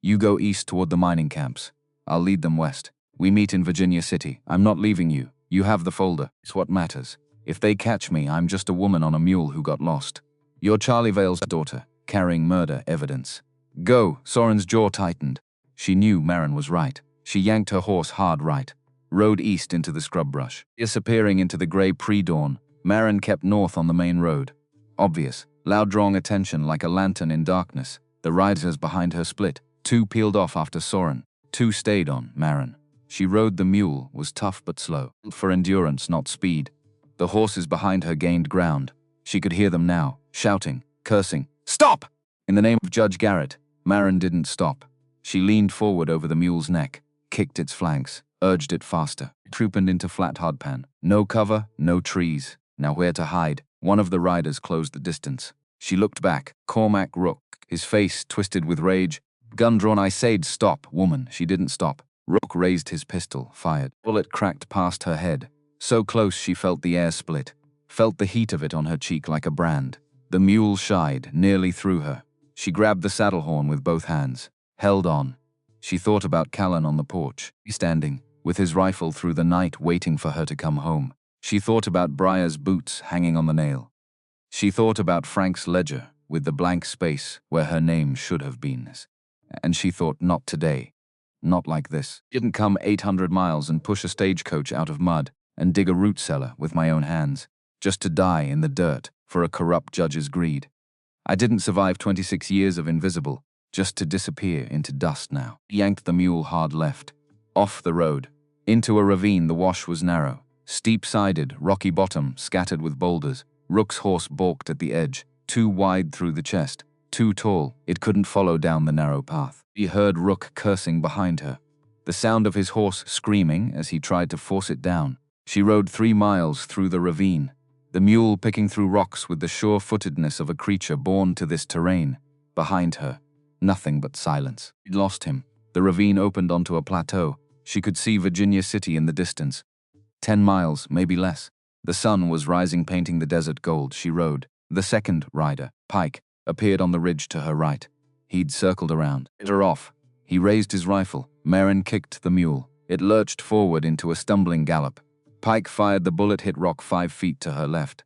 You go east toward the mining camps. I'll lead them west. We meet in Virginia City. I'm not leaving you. You have the folder. It's what matters. If they catch me, I'm just a woman on a mule who got lost. You're Charlie Vale's daughter, carrying murder evidence. Go, Soren's jaw tightened. She knew Maren was right. She yanked her horse hard right, rode east into the scrub brush. Disappearing into the gray pre-dawn, Maren kept north on the main road. Obvious, loud drawing attention like a lantern in darkness. The riders behind her split. 2 peeled off after Soren. 2 stayed on Maren. She rode the mule, was tough but slow. For endurance, not speed. The horses behind her gained ground. She could hear them now, shouting, cursing. Stop! In the name of Judge Garrett, Maren didn't stop. She leaned forward over the mule's neck, kicked its flanks, urged it faster. Trooped into flat hardpan. No cover, no trees. Now where to hide? One of the riders closed the distance. She looked back. Cormac Rook, his face twisted with rage. Gun drawn. I said stop, woman. She didn't stop. Rook raised his pistol, fired. Bullet cracked past her head. So close she felt the air split. Felt the heat of it on her cheek like a brand. The mule shied, nearly through her. She grabbed the saddle horn with both hands. Held on. She thought about Callan on the porch, standing, with his rifle through the night waiting for her to come home. She thought about Briar's boots hanging on the nail. She thought about Frank's ledger, with the blank space where her name should have been. And she thought, not today. Not like this. Didn't come 800 miles and push a stagecoach out of mud and dig a root cellar with my own hands, just to die in the dirt for a corrupt judge's greed. I didn't survive 26 years of invisible, just to disappear into dust now. Yanked the mule hard left. Off the road. Into a ravine. The wash was narrow. Steep-sided, rocky bottom, scattered with boulders. Rook's horse balked at the edge, too wide through the chest. Too tall, it couldn't follow down the narrow path. She heard Rook cursing behind her. The sound of his horse screaming as he tried to force it down. She rode 3 miles through the ravine, the mule picking through rocks with the sure-footedness of a creature born to this terrain. Behind her, nothing but silence. She'd lost him. The ravine opened onto a plateau. She could see Virginia City in the distance. 10 miles, maybe less. The sun was rising, painting the desert gold. She rode. The second rider, Pike, appeared on the ridge to her right. He'd circled around. Hit her off. He raised his rifle. Maren kicked the mule. It lurched forward into a stumbling gallop. Pike fired. The bullet hit rock 5 feet to her left.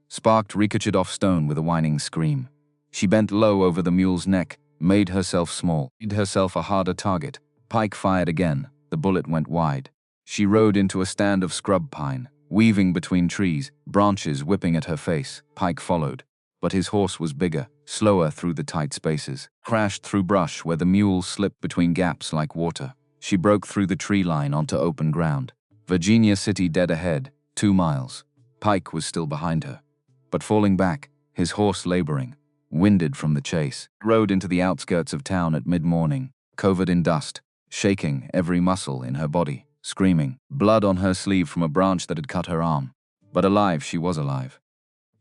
Sparked, ricocheted off stone with a whining scream. She bent low over the mule's neck, made herself small, made herself a harder target. Pike fired again. The bullet went wide. She rode into a stand of scrub pine, weaving between trees, branches whipping at her face. Pike followed. But his horse was bigger, slower through the tight spaces. Crashed through brush where the mule slipped between gaps like water. She broke through the tree line onto open ground. Virginia City dead ahead, 2 miles. Pike was still behind her. But falling back, his horse laboring, winded from the chase. Rode into the outskirts of town at mid-morning, covered in dust, shaking every muscle in her body, screaming. Blood on her sleeve from a branch that had cut her arm. But alive, she was alive.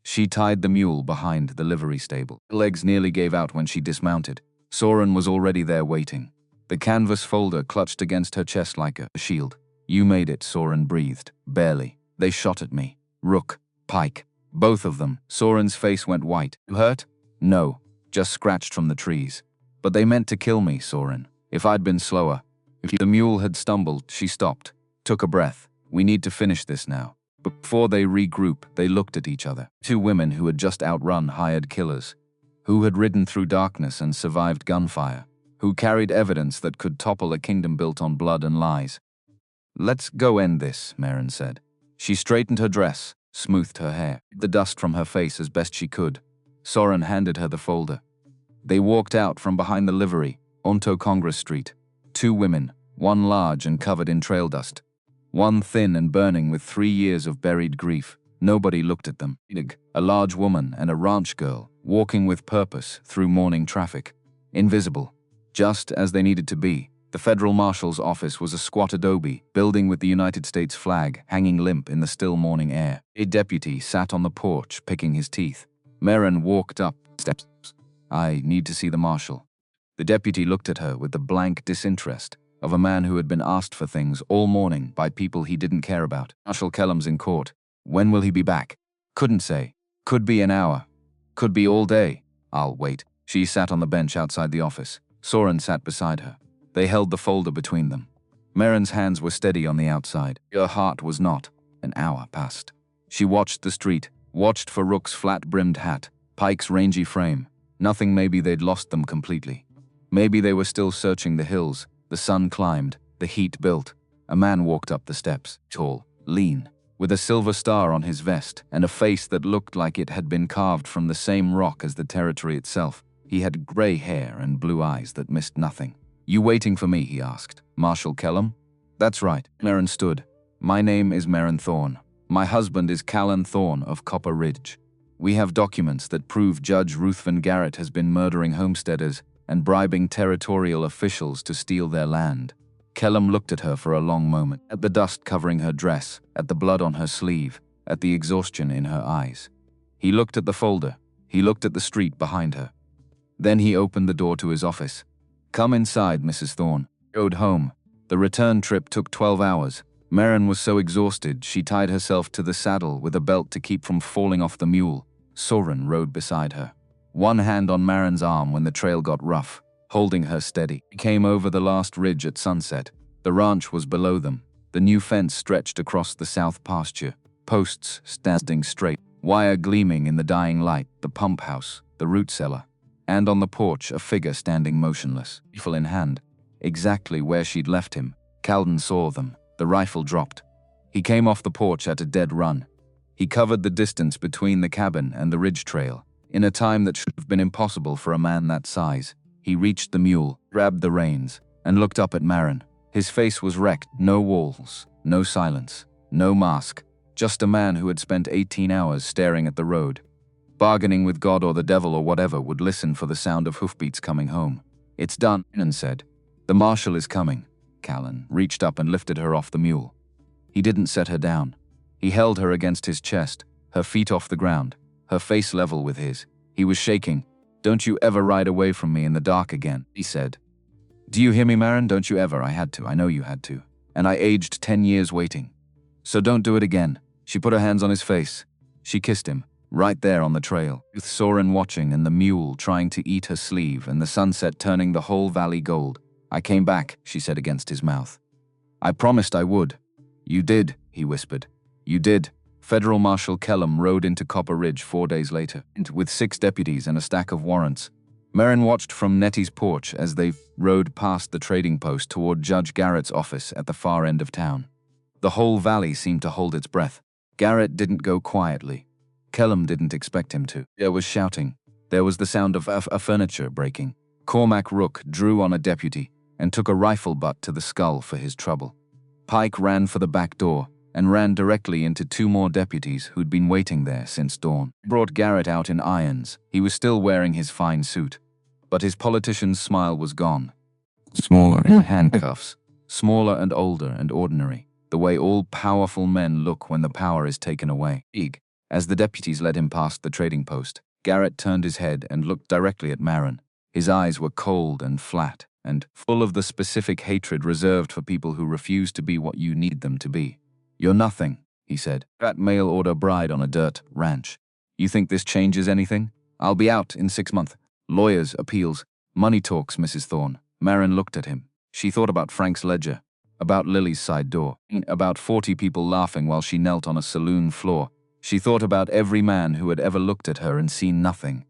She tied the mule behind the livery stable. Her legs nearly gave out when she dismounted. Soren was already there waiting. The canvas folder clutched against her chest like a shield. You made it, Soren breathed. Barely. They shot at me. Rook. Pike. Both of them. Soren's face went white. You hurt? No. Just scratched from the trees. But they meant to kill me, Soren. If I'd been slower. The mule had stumbled. She stopped. Took a breath. We need to finish this now. Before they regroup, they looked at each other. 2 women who had just outrun hired killers, who had ridden through darkness and survived gunfire, who carried evidence that could topple a kingdom built on blood and lies. Let's go end this, Maren said. She straightened her dress, smoothed her hair, the dust from her face as best she could. Soren handed her the folder. They walked out from behind the livery, onto Congress Street. 2 women, one large and covered in trail dust. One thin and burning with 3 years of buried grief. Nobody looked at them. A large woman and a ranch girl, walking with purpose through morning traffic. Invisible. Just as they needed to be. The federal marshal's office was a squat adobe building with the United States flag hanging limp in the still morning air. A deputy sat on the porch picking his teeth. Maren walked up steps. "I need to see the marshal." The deputy looked at her with the blank disinterest of a man who had been asked for things all morning by people he didn't care about. "Marshal Kellam's in court. When will he be back?" "Couldn't say. Could be an hour. Could be all day." "I'll wait." She sat on the bench outside the office. Soren sat beside her. They held the folder between them. Maren's hands were steady on the outside. Her heart was not. An hour passed. She watched the street, watched for Rook's flat-brimmed hat, Pike's rangy frame. Nothing. Maybe they'd lost them completely. Maybe they were still searching the hills. The sun climbed, the heat built. A man walked up the steps, tall, lean, with a silver star on his vest and a face that looked like it had been carved from the same rock as the territory itself. He had gray hair and blue eyes that missed nothing. "You waiting for me?" he asked. "Marshal Kellam?" "That's right." Maren stood. "My name is Maren Thorne. My husband is Callan Thorne of Copper Ridge. We have documents that prove Judge Ruthven Garrett has been murdering homesteaders and bribing territorial officials to steal their land." Kellam looked at her for a long moment, at the dust covering her dress, at the blood on her sleeve, at the exhaustion in her eyes. He looked at the folder. He looked at the street behind her. Then he opened the door to his office. "Come inside, Mrs. Thorne." Rode home. The return trip took 12 hours. Maren was so exhausted she tied herself to the saddle with a belt to keep from falling off the mule. Soren rode beside her, one hand on Maren's arm when the trail got rough, holding her steady. He came over the last ridge at sunset. The ranch was below them. The new fence stretched across the south pasture, posts standing straight, wire gleaming in the dying light, the pump house, the root cellar. And on the porch, a figure standing motionless, rifle in hand, exactly where she'd left him. Callan saw them. The rifle dropped. He came off the porch at a dead run. He covered the distance between the cabin and the ridge trail, in a time that should have been impossible for a man that size. He reached the mule, grabbed the reins, and looked up at Maren. His face was wrecked. No walls, no silence, no mask. Just a man who had spent 18 hours staring at the road, bargaining with God or the devil or whatever would listen for the sound of hoofbeats coming home. "It's done," and said. "The marshal is coming." Callan reached up and lifted her off the mule. He didn't set her down. He held her against his chest, her feet off the ground, her face level with his. He was shaking. "Don't you ever ride away from me in the dark again," he said. "Do you hear me, Maren? Don't you ever. I had to. I know you had to. And I aged 10 years waiting. So don't do it again." She put her hands on his face. She kissed him, right there on the trail, with Soren watching and the mule trying to eat her sleeve and the sunset turning the whole valley gold. "I came back," she said against his mouth. "I promised I would." "You did," he whispered. "You did." Federal Marshal Kellam rode into Copper Ridge 4 days later, with 6 deputies and a stack of warrants. Maren watched from Nettie's porch as they rode past the trading post toward Judge Garrett's office at the far end of town. The whole valley seemed to hold its breath. Garrett didn't go quietly. Kellam didn't expect him to. There was shouting. There was the sound of furniture breaking. Cormac Rook drew on a deputy and took a rifle butt to the skull for his trouble. Pike ran for the back door and ran directly into 2 more deputies who'd been waiting there since dawn. Brought Garrett out in irons. He was still wearing his fine suit, but his politician's smile was gone. Smaller in handcuffs, smaller and older and ordinary, the way all powerful men look when the power is taken away. As the deputies led him past the trading post, Garrett turned his head and looked directly at Maren. His eyes were cold and flat, and full of the specific hatred reserved for people who refuse to be what you need them to be. "You're nothing," he said. "That mail-order bride on a dirt ranch. You think this changes anything? I'll be out in 6 months. Lawyers, appeals, money talks, Mrs. Thorne." Maren looked at him. She thought about Frank's ledger, about Lily's side door, about 40 people laughing while she knelt on a saloon floor. She thought about every man who had ever looked at her and seen nothing.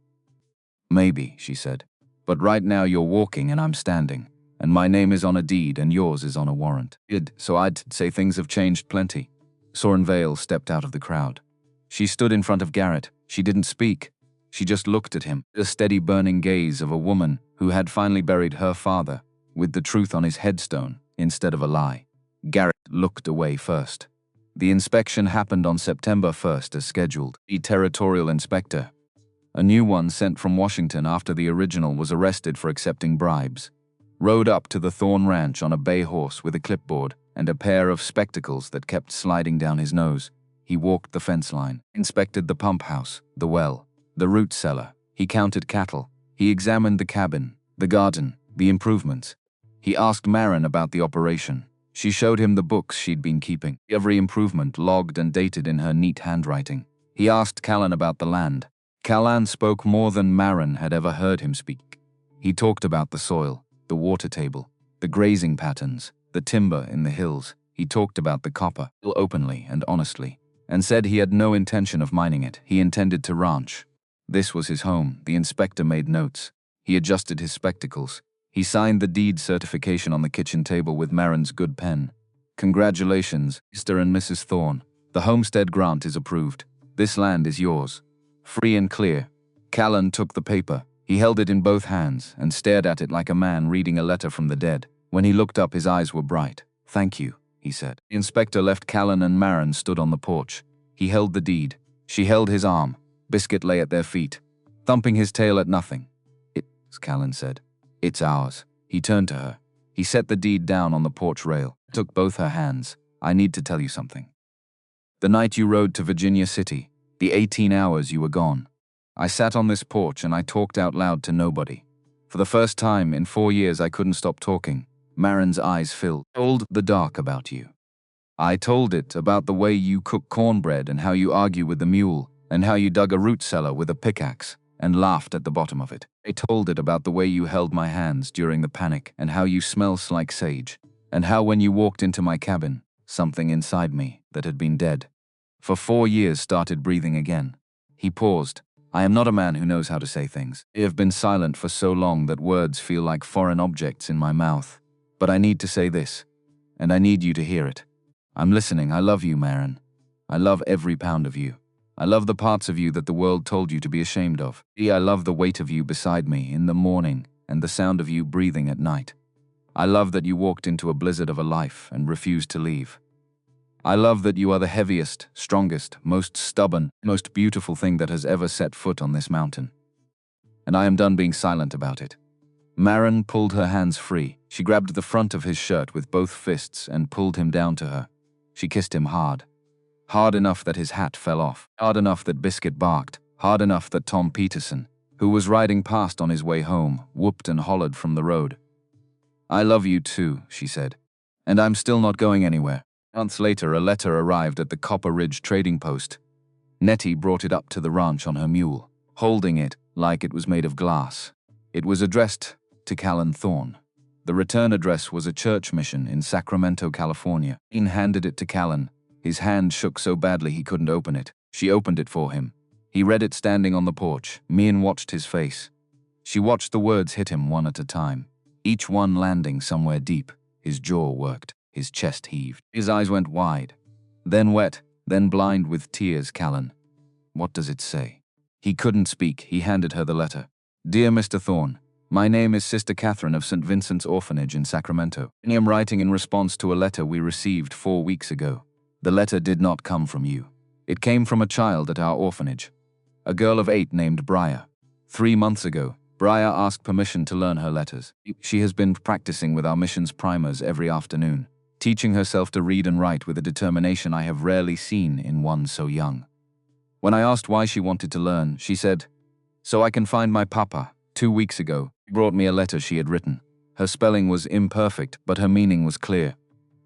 "Maybe," she said. "But right now you're walking and I'm standing, and my name is on a deed and yours is on a warrant. So I'd say things have changed plenty." Soren Vale stepped out of the crowd. She stood in front of Garrett. She didn't speak. She just looked at him, the steady burning gaze of a woman who had finally buried her father, with the truth on his headstone instead of a lie. Garrett looked away first. The inspection happened on September 1st as scheduled. The territorial inspector, a new one sent from Washington after the original was arrested for accepting bribes, rode up to the Thorne Ranch on a bay horse with a clipboard and a pair of spectacles that kept sliding down his nose. He walked the fence line, inspected the pump house, the well, the root cellar. He counted cattle. He examined the cabin, the garden, the improvements. He asked Maren about the operation. She showed him the books she'd been keeping, every improvement logged and dated in her neat handwriting. He asked Callan about the land. Callan spoke more than Maren had ever heard him speak. He talked about the soil, the water table, the grazing patterns, the timber in the hills. He talked about the copper, openly and honestly, and said he had no intention of mining it. He intended to ranch. This was his home. The inspector made notes. He adjusted his spectacles. He signed the deed certification on the kitchen table with Maren's good pen. Congratulations, Mr. and Mrs. Thorne. The homestead grant is approved. This land is yours. Free and clear. Callan took the paper. He held it in both hands and stared at it like a man reading a letter from the dead. When he looked up, his eyes were bright. Thank you, he said. The inspector left Callan and Maren stood on the porch. He held the deed. She held his arm. Biscuit lay at their feet, thumping his tail at nothing. It's, Callan said. It's ours. He turned to her. He set the deed down on the porch rail, took both her hands. I need to tell you something. The night you rode to Virginia City, the 18 hours you were gone, I sat on this porch and I talked out loud to nobody. For the first time in 4 years I couldn't stop talking. Maren's eyes filled. I told the dark about you. I told it about the way you cook cornbread and how you argue with the mule, and how you dug a root cellar with a pickaxe and laughed at the bottom of it. I told it about the way you held my hands during the panic and how you smell like sage, and how when you walked into my cabin, something inside me that had been dead for 4 years started breathing again. He paused. I am not a man who knows how to say things. I have been silent for so long that words feel like foreign objects in my mouth. But I need to say this, and I need you to hear it. I'm listening. I love you, Maren. I love every pound of you. I love the parts of you that the world told you to be ashamed of. I love the weight of you beside me in the morning and the sound of you breathing at night. I love that you walked into a blizzard of a life and refused to leave. I love that you are the heaviest, strongest, most stubborn, most beautiful thing that has ever set foot on this mountain. And I am done being silent about it. Maren pulled her hands free. She grabbed the front of his shirt with both fists and pulled him down to her. She kissed him hard. Hard enough that his hat fell off. Hard enough that Biscuit barked. Hard enough that Tom Peterson, who was riding past on his way home, whooped and hollered from the road. I love you too, she said. And I'm still not going anywhere. Months later, a letter arrived at the Copper Ridge trading post. Nettie brought it up to the ranch on her mule, holding it like it was made of glass. It was addressed to Callan Thorne. The return address was a church mission in Sacramento, California. Ian handed it to Callan. His hand shook so badly he couldn't open it. She opened it for him. He read it standing on the porch. Maren watched his face. She watched the words hit him one at a time, each one landing somewhere deep. His jaw worked. His chest heaved. His eyes went wide. Then wet, then blind with tears. Callan. What does it say? He couldn't speak. He handed her the letter. Dear Mr. Thorne, my name is Sister Catherine of St. Vincent's Orphanage in Sacramento. I am writing in response to a letter we received 4 weeks ago. The letter did not come from you. It came from a child at our orphanage, a girl of 8 named Briar. 3 months ago, Briar asked permission to learn her letters. She has been practicing with our mission's primers every afternoon, teaching herself to read and write with a determination I have rarely seen in one so young. When I asked why she wanted to learn, she said, so I can find my papa. 2 weeks ago, she brought me a letter she had written. Her spelling was imperfect, but her meaning was clear.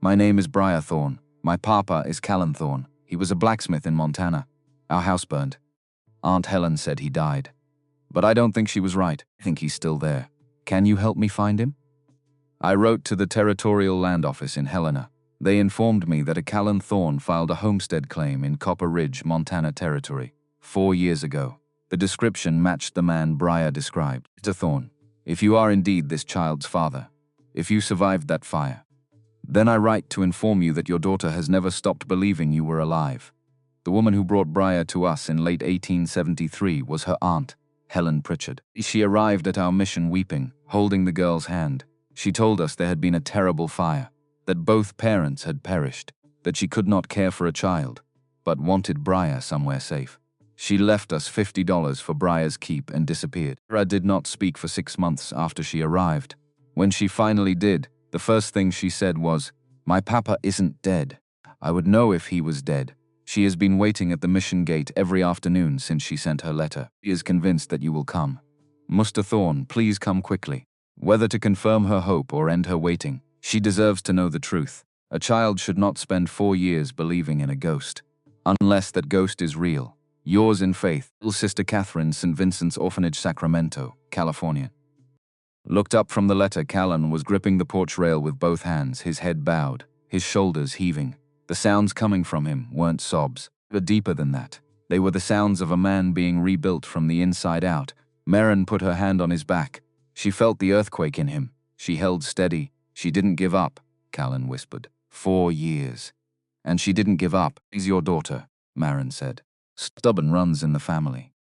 My name is Briar Thorne. My papa is Callan Thorne. He was a blacksmith in Montana. Our house burned. Aunt Helen said he died. But I don't think she was right. I think he's still there. Can you help me find him? I wrote to the Territorial Land Office in Helena. They informed me that a Callan Thorne filed a homestead claim in Copper Ridge, Montana Territory, 4 years ago. The description matched the man Briar described. Mr. Thorne, if you are indeed this child's father, if you survived that fire, then I write to inform you that your daughter has never stopped believing you were alive. The woman who brought Briar to us in late 1873 was her aunt, Helen Pritchard. She arrived at our mission weeping, holding the girl's hand. She told us there had been a terrible fire, that both parents had perished, that she could not care for a child, but wanted Briar somewhere safe. She left us $50 for Briar's keep and disappeared. Briar did not speak for 6 months after she arrived. When she finally did, the first thing she said was, "My papa isn't dead. I would know if he was dead. She has been waiting at the mission gate every afternoon since she sent her letter. She is convinced that you will come. Mr. Thorne, please come quickly. Whether to confirm her hope or end her waiting, she deserves to know the truth. A child should not spend 4 years believing in a ghost. Unless that ghost is real. Yours in faith, Little Sister Catherine, St. Vincent's Orphanage, Sacramento, California." Looked up from the letter. Callan was gripping the porch rail with both hands, his head bowed, his shoulders heaving. The sounds coming from him weren't sobs, but deeper than that. They were the sounds of a man being rebuilt from the inside out. Maren put her hand on his back. She felt the earthquake in him. She held steady. She didn't give up, Callan whispered. 4 years. And she didn't give up. "She's your daughter," Maren said. "Stubborn runs in the family."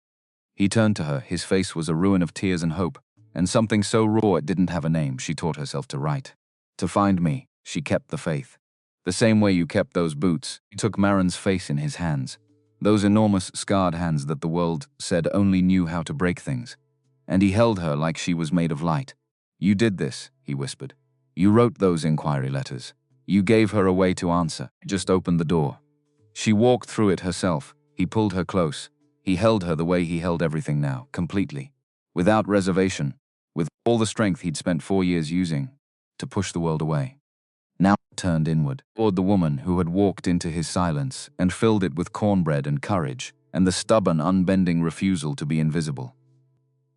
He turned to her. His face was a ruin of tears and hope, and something so raw it didn't have a name. She taught herself to write. "To find me." She kept the faith. "The same way you kept those boots." He took Maren's face in his hands. Those enormous, scarred hands that the world said only knew how to break things. And he held her like she was made of light. "You did this," he whispered. "You wrote those inquiry letters. You gave her a way to answer. Just opened the door." She walked through it herself. He pulled her close. He held her the way he held everything now, completely. Without reservation. With all the strength he'd spent 4 years using to push the world away. Now turned inward, toward the woman who had walked into his silence and filled it with cornbread and courage, and the stubborn, unbending refusal to be invisible.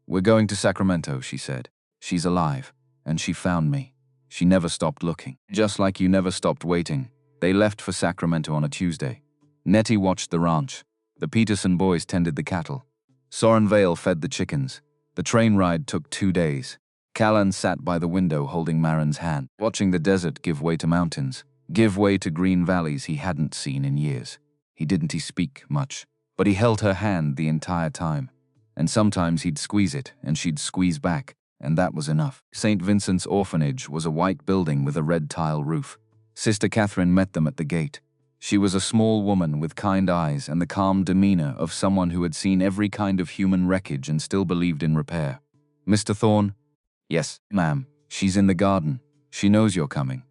"We're going to Sacramento," she said. "She's alive, and she found me. She never stopped looking. Just like you never stopped waiting." They left for Sacramento on a Tuesday. Nettie watched the ranch. The Peterson boys tended the cattle. Soren Vale fed the chickens. The train ride took 2 days. Callan sat by the window holding Maren's hand, watching the desert give way to mountains, give way to green valleys he hadn't seen in years. He didn't speak much, but he held her hand the entire time. And sometimes he'd squeeze it, and she'd squeeze back, and that was enough. St. Vincent's Orphanage was a white building with a red tile roof. Sister Catherine met them at the gate. She was a small woman with kind eyes and the calm demeanor of someone who had seen every kind of human wreckage and still believed in repair. "Mr. Thorne?" "Yes, ma'am. She's in the garden. She knows you're coming.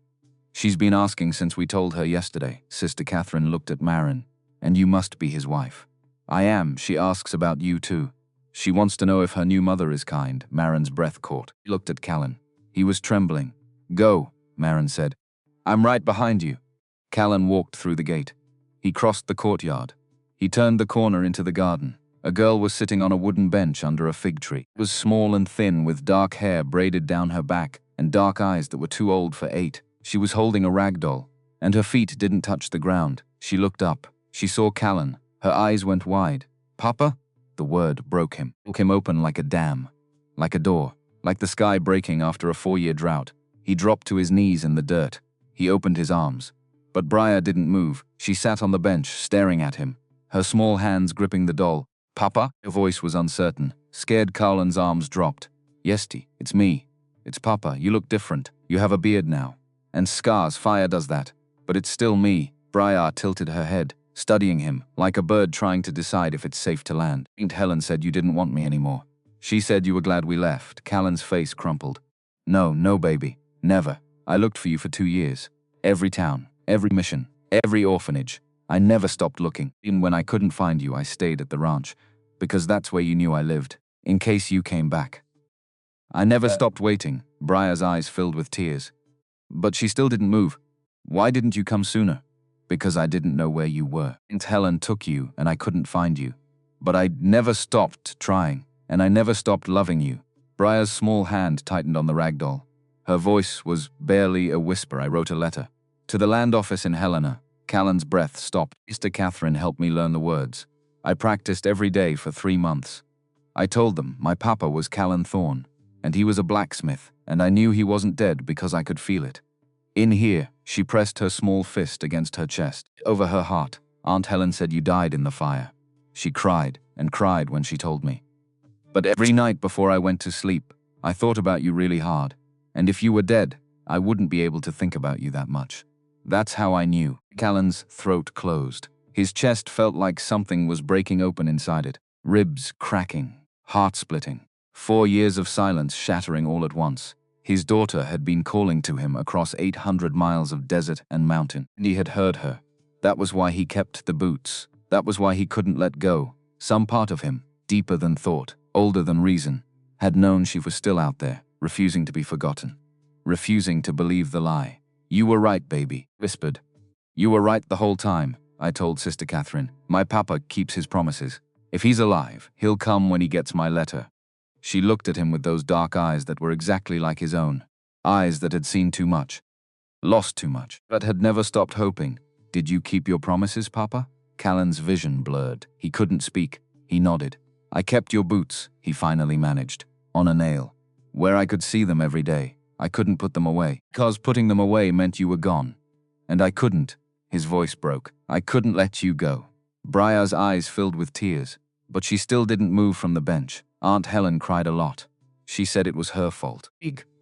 She's been asking since we told her yesterday." Sister Catherine looked at Maren. "And you must be his wife." "I am. She asks about you too. She wants to know if her new mother is kind." Maren's breath caught. He looked at Callan. He was trembling. "Go," Maren said. "I'm right behind you." Callan walked through the gate. He crossed the courtyard. He turned the corner into the garden. A girl was sitting on a wooden bench under a fig tree. She was small and thin, with dark hair braided down her back and dark eyes that were too old for 8. She was holding a rag doll, and her feet didn't touch the ground. She looked up. She saw Callan. Her eyes went wide. "Papa?" The word broke him open like a dam, like a door, like the sky breaking after a 4-year drought. He dropped to his knees in the dirt. He opened his arms. But Briar didn't move. She sat on the bench, staring at him, her small hands gripping the doll. "Papa?" Her voice was uncertain. Scared, Callan's arms dropped. "Yes, it's me. It's Papa. You look different. You have a beard now. And scars. Fire does that. But it's still me." Briar tilted her head, studying him, like a bird trying to decide if it's safe to land. "Aunt Helen said you didn't want me anymore. She said you were glad we left." Callan's face crumpled. No, baby. Never. I looked for you for 2 years. Every town, every mission, every orphanage. I never stopped looking. Even when I couldn't find you, I stayed at the ranch, because that's where you knew I lived, in case you came back. I never stopped waiting." Briar's eyes filled with tears. "But she still didn't move. Why didn't you come sooner?" "Because I didn't know where you were. Aunt Helen took you, and I couldn't find you. But I never stopped trying, and I never stopped loving you." Briar's small hand tightened on the rag doll. Her voice was barely a whisper. "I wrote a letter to the land office in Helena." Callan's breath stopped. "Sister Catherine helped me learn the words. I practiced every day for 3 months. I told them my papa was Callan Thorne, and he was a blacksmith, and I knew he wasn't dead because I could feel it. In here," she pressed her small fist against her chest, over her heart. "Aunt Helen said you died in the fire." She cried and cried when she told me. "But every night before I went to sleep, I thought about you really hard. And if you were dead, I wouldn't be able to think about you that much. That's how I knew." Callan's throat closed. His chest felt like something was breaking open inside it. Ribs cracking, heart splitting. 4 years of silence shattering all at once. His daughter had been calling to him across 800 miles of desert and mountain, and he had heard her. That was why he kept the boots. That was why he couldn't let go. Some part of him, deeper than thought, older than reason, had known she was still out there, refusing to be forgotten, refusing to believe the lie. "You were right, baby," whispered. "You were right the whole time," I told Sister Catherine. "My papa keeps his promises. If he's alive, he'll come when he gets my letter." She looked at him with those dark eyes that were exactly like his own, eyes that had seen too much, lost too much, but had never stopped hoping. "Did you keep your promises, Papa?" Callan's vision blurred. He couldn't speak. He nodded. "I kept your boots," he finally managed, "on a nail, where I could see them every day. I couldn't put them away, because putting them away meant you were gone. And I couldn't." His voice broke. "I couldn't let you go." Briar's eyes filled with tears, but she still didn't move from the bench. Aunt Helen cried a lot. She said it was her fault,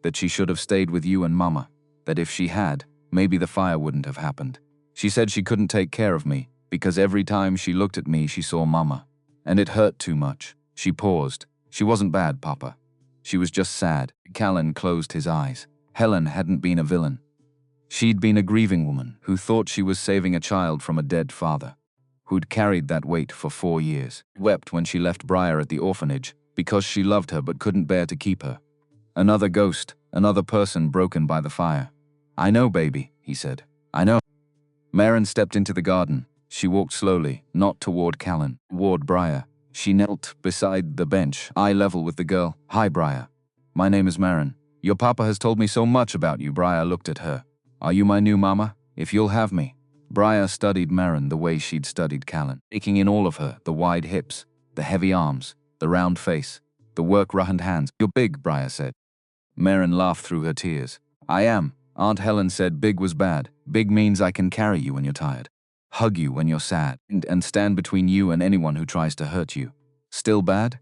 that she should have stayed with you and Mama, that if she had, maybe the fire wouldn't have happened. She said she couldn't take care of me, because every time she looked at me she saw Mama, and it hurt too much. She paused. "She wasn't bad, Papa. She was just sad." Callan closed his eyes. Helen hadn't been a villain. She'd been a grieving woman who thought she was saving a child from a dead father, who'd carried that weight for 4 years. Wept when she left Briar at the orphanage, because she loved her but couldn't bear to keep her. Another ghost, another person broken by the fire. "I know, baby," he said. "I know." Maren stepped into the garden. She walked slowly, not toward Callan, toward Briar. She knelt beside the bench, eye level with the girl. "Hi, Briar. My name is Maren. Your papa has told me so much about you." Briar looked at her. "Are you my new mama? If you'll have me." Briar studied Maren the way she'd studied Callan, taking in all of her, the wide hips, the heavy arms, the round face, the work-roughened hands. "You're big," Briar said. Maren laughed through her tears. "I am." Aunt Helen said big was bad. Big means I can carry you when you're tired, hug you when you're sad, and stand between you and anyone who tries to hurt you. Still bad?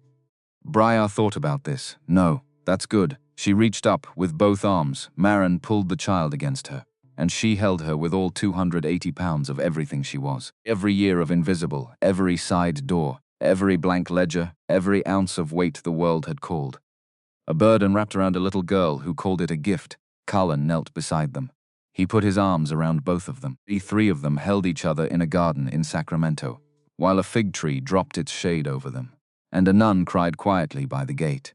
Briar thought about this. "No, that's good." She reached up with both arms. Maren pulled the child against her, and she held her with all 280 pounds of everything she was. Every year of invisible, every side door, every blank ledger, every ounce of weight the world had called. A burden wrapped around a little girl who called it a gift. Callan knelt beside them. He put his arms around both of them. The three of them held each other in a garden in Sacramento, while a fig tree dropped its shade over them, and a nun cried quietly by the gate.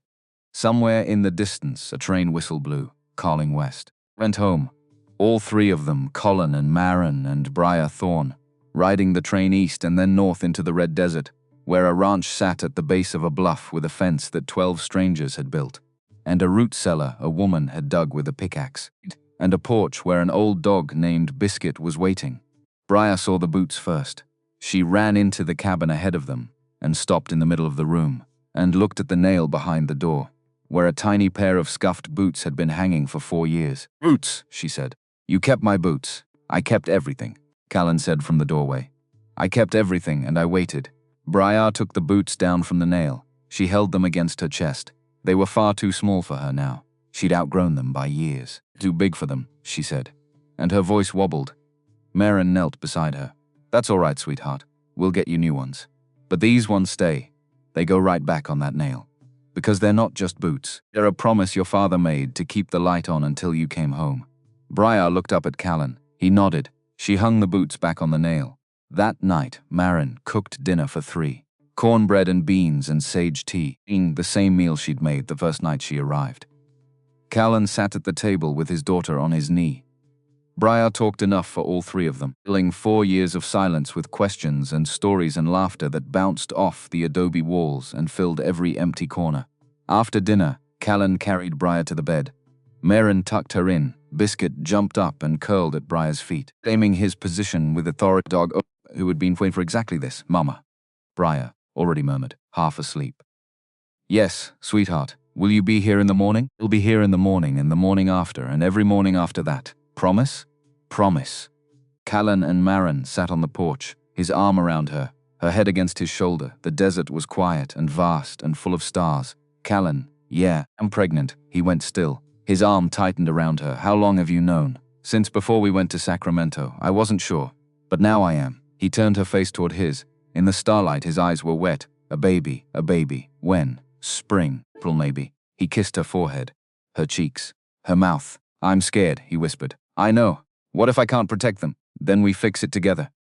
Somewhere in the distance, a train whistle blew, calling west. Went home. All three of them, Callan and Maren and Briar Thorne, riding the train east and then north into the Red Desert, where a ranch sat at the base of a bluff with a fence that 12 strangers had built, and a root cellar a woman had dug with a pickaxe, and a porch where an old dog named Biscuit was waiting. Briar saw the boots first. She ran into the cabin ahead of them and stopped in the middle of the room and looked at the nail behind the door, where a tiny pair of scuffed boots had been hanging for 4 years. "Boots," she said. "You kept my boots." "I kept everything," Callan said from the doorway. "I kept everything and I waited." Briar took the boots down from the nail. She held them against her chest. They were far too small for her now. She'd outgrown them by years. "Too big for them," she said, and her voice wobbled. Maren knelt beside her. "That's all right, sweetheart. We'll get you new ones. But these ones stay. They go right back on that nail. Because they're not just boots. They're a promise your father made to keep the light on until you came home." Briar looked up at Callan. He nodded. She hung the boots back on the nail. That night, Maren cooked dinner for 3. Cornbread and beans and sage tea, the same meal she'd made the first night she arrived. Callan sat at the table with his daughter on his knee. Briar talked enough for all three of them, filling 4 years of silence with questions and stories and laughter that bounced off the adobe walls and filled every empty corner. After dinner, Callan carried Briar to the bed. Maren tucked her in. Biscuit jumped up and curled at Briar's feet, claiming his position with authority dog who had been waiting for exactly this. "Mama," Briar already murmured, half asleep. "Yes, sweetheart. Will you be here in the morning?" "We'll be here in the morning and the morning after and every morning after that. Promise?" "Promise." Callan and Maren sat on the porch, his arm around her, her head against his shoulder. The desert was quiet and vast and full of stars. Callan, "Yeah, I'm pregnant." He went still. His arm tightened around her. "How long have you known?" "Since before we went to Sacramento. I wasn't sure, but now I am." He turned her face toward his. In the starlight, his eyes were wet. A baby, a baby. When? Spring, April maybe. He kissed her forehead, her cheeks, Her mouth. I'm scared, he whispered. I know. What if I can't protect them? Then we fix it together.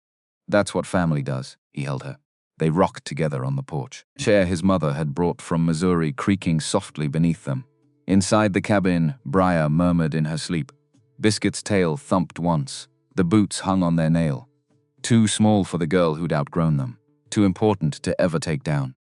That's what family does, he held her. They rocked together on the porch. A chair his mother had brought from Missouri creaking softly beneath them. Inside the cabin, Briar murmured in her sleep. Biscuit's tail thumped once. The boots hung on their nail. Too small for the girl who'd outgrown them. Too important to ever take down.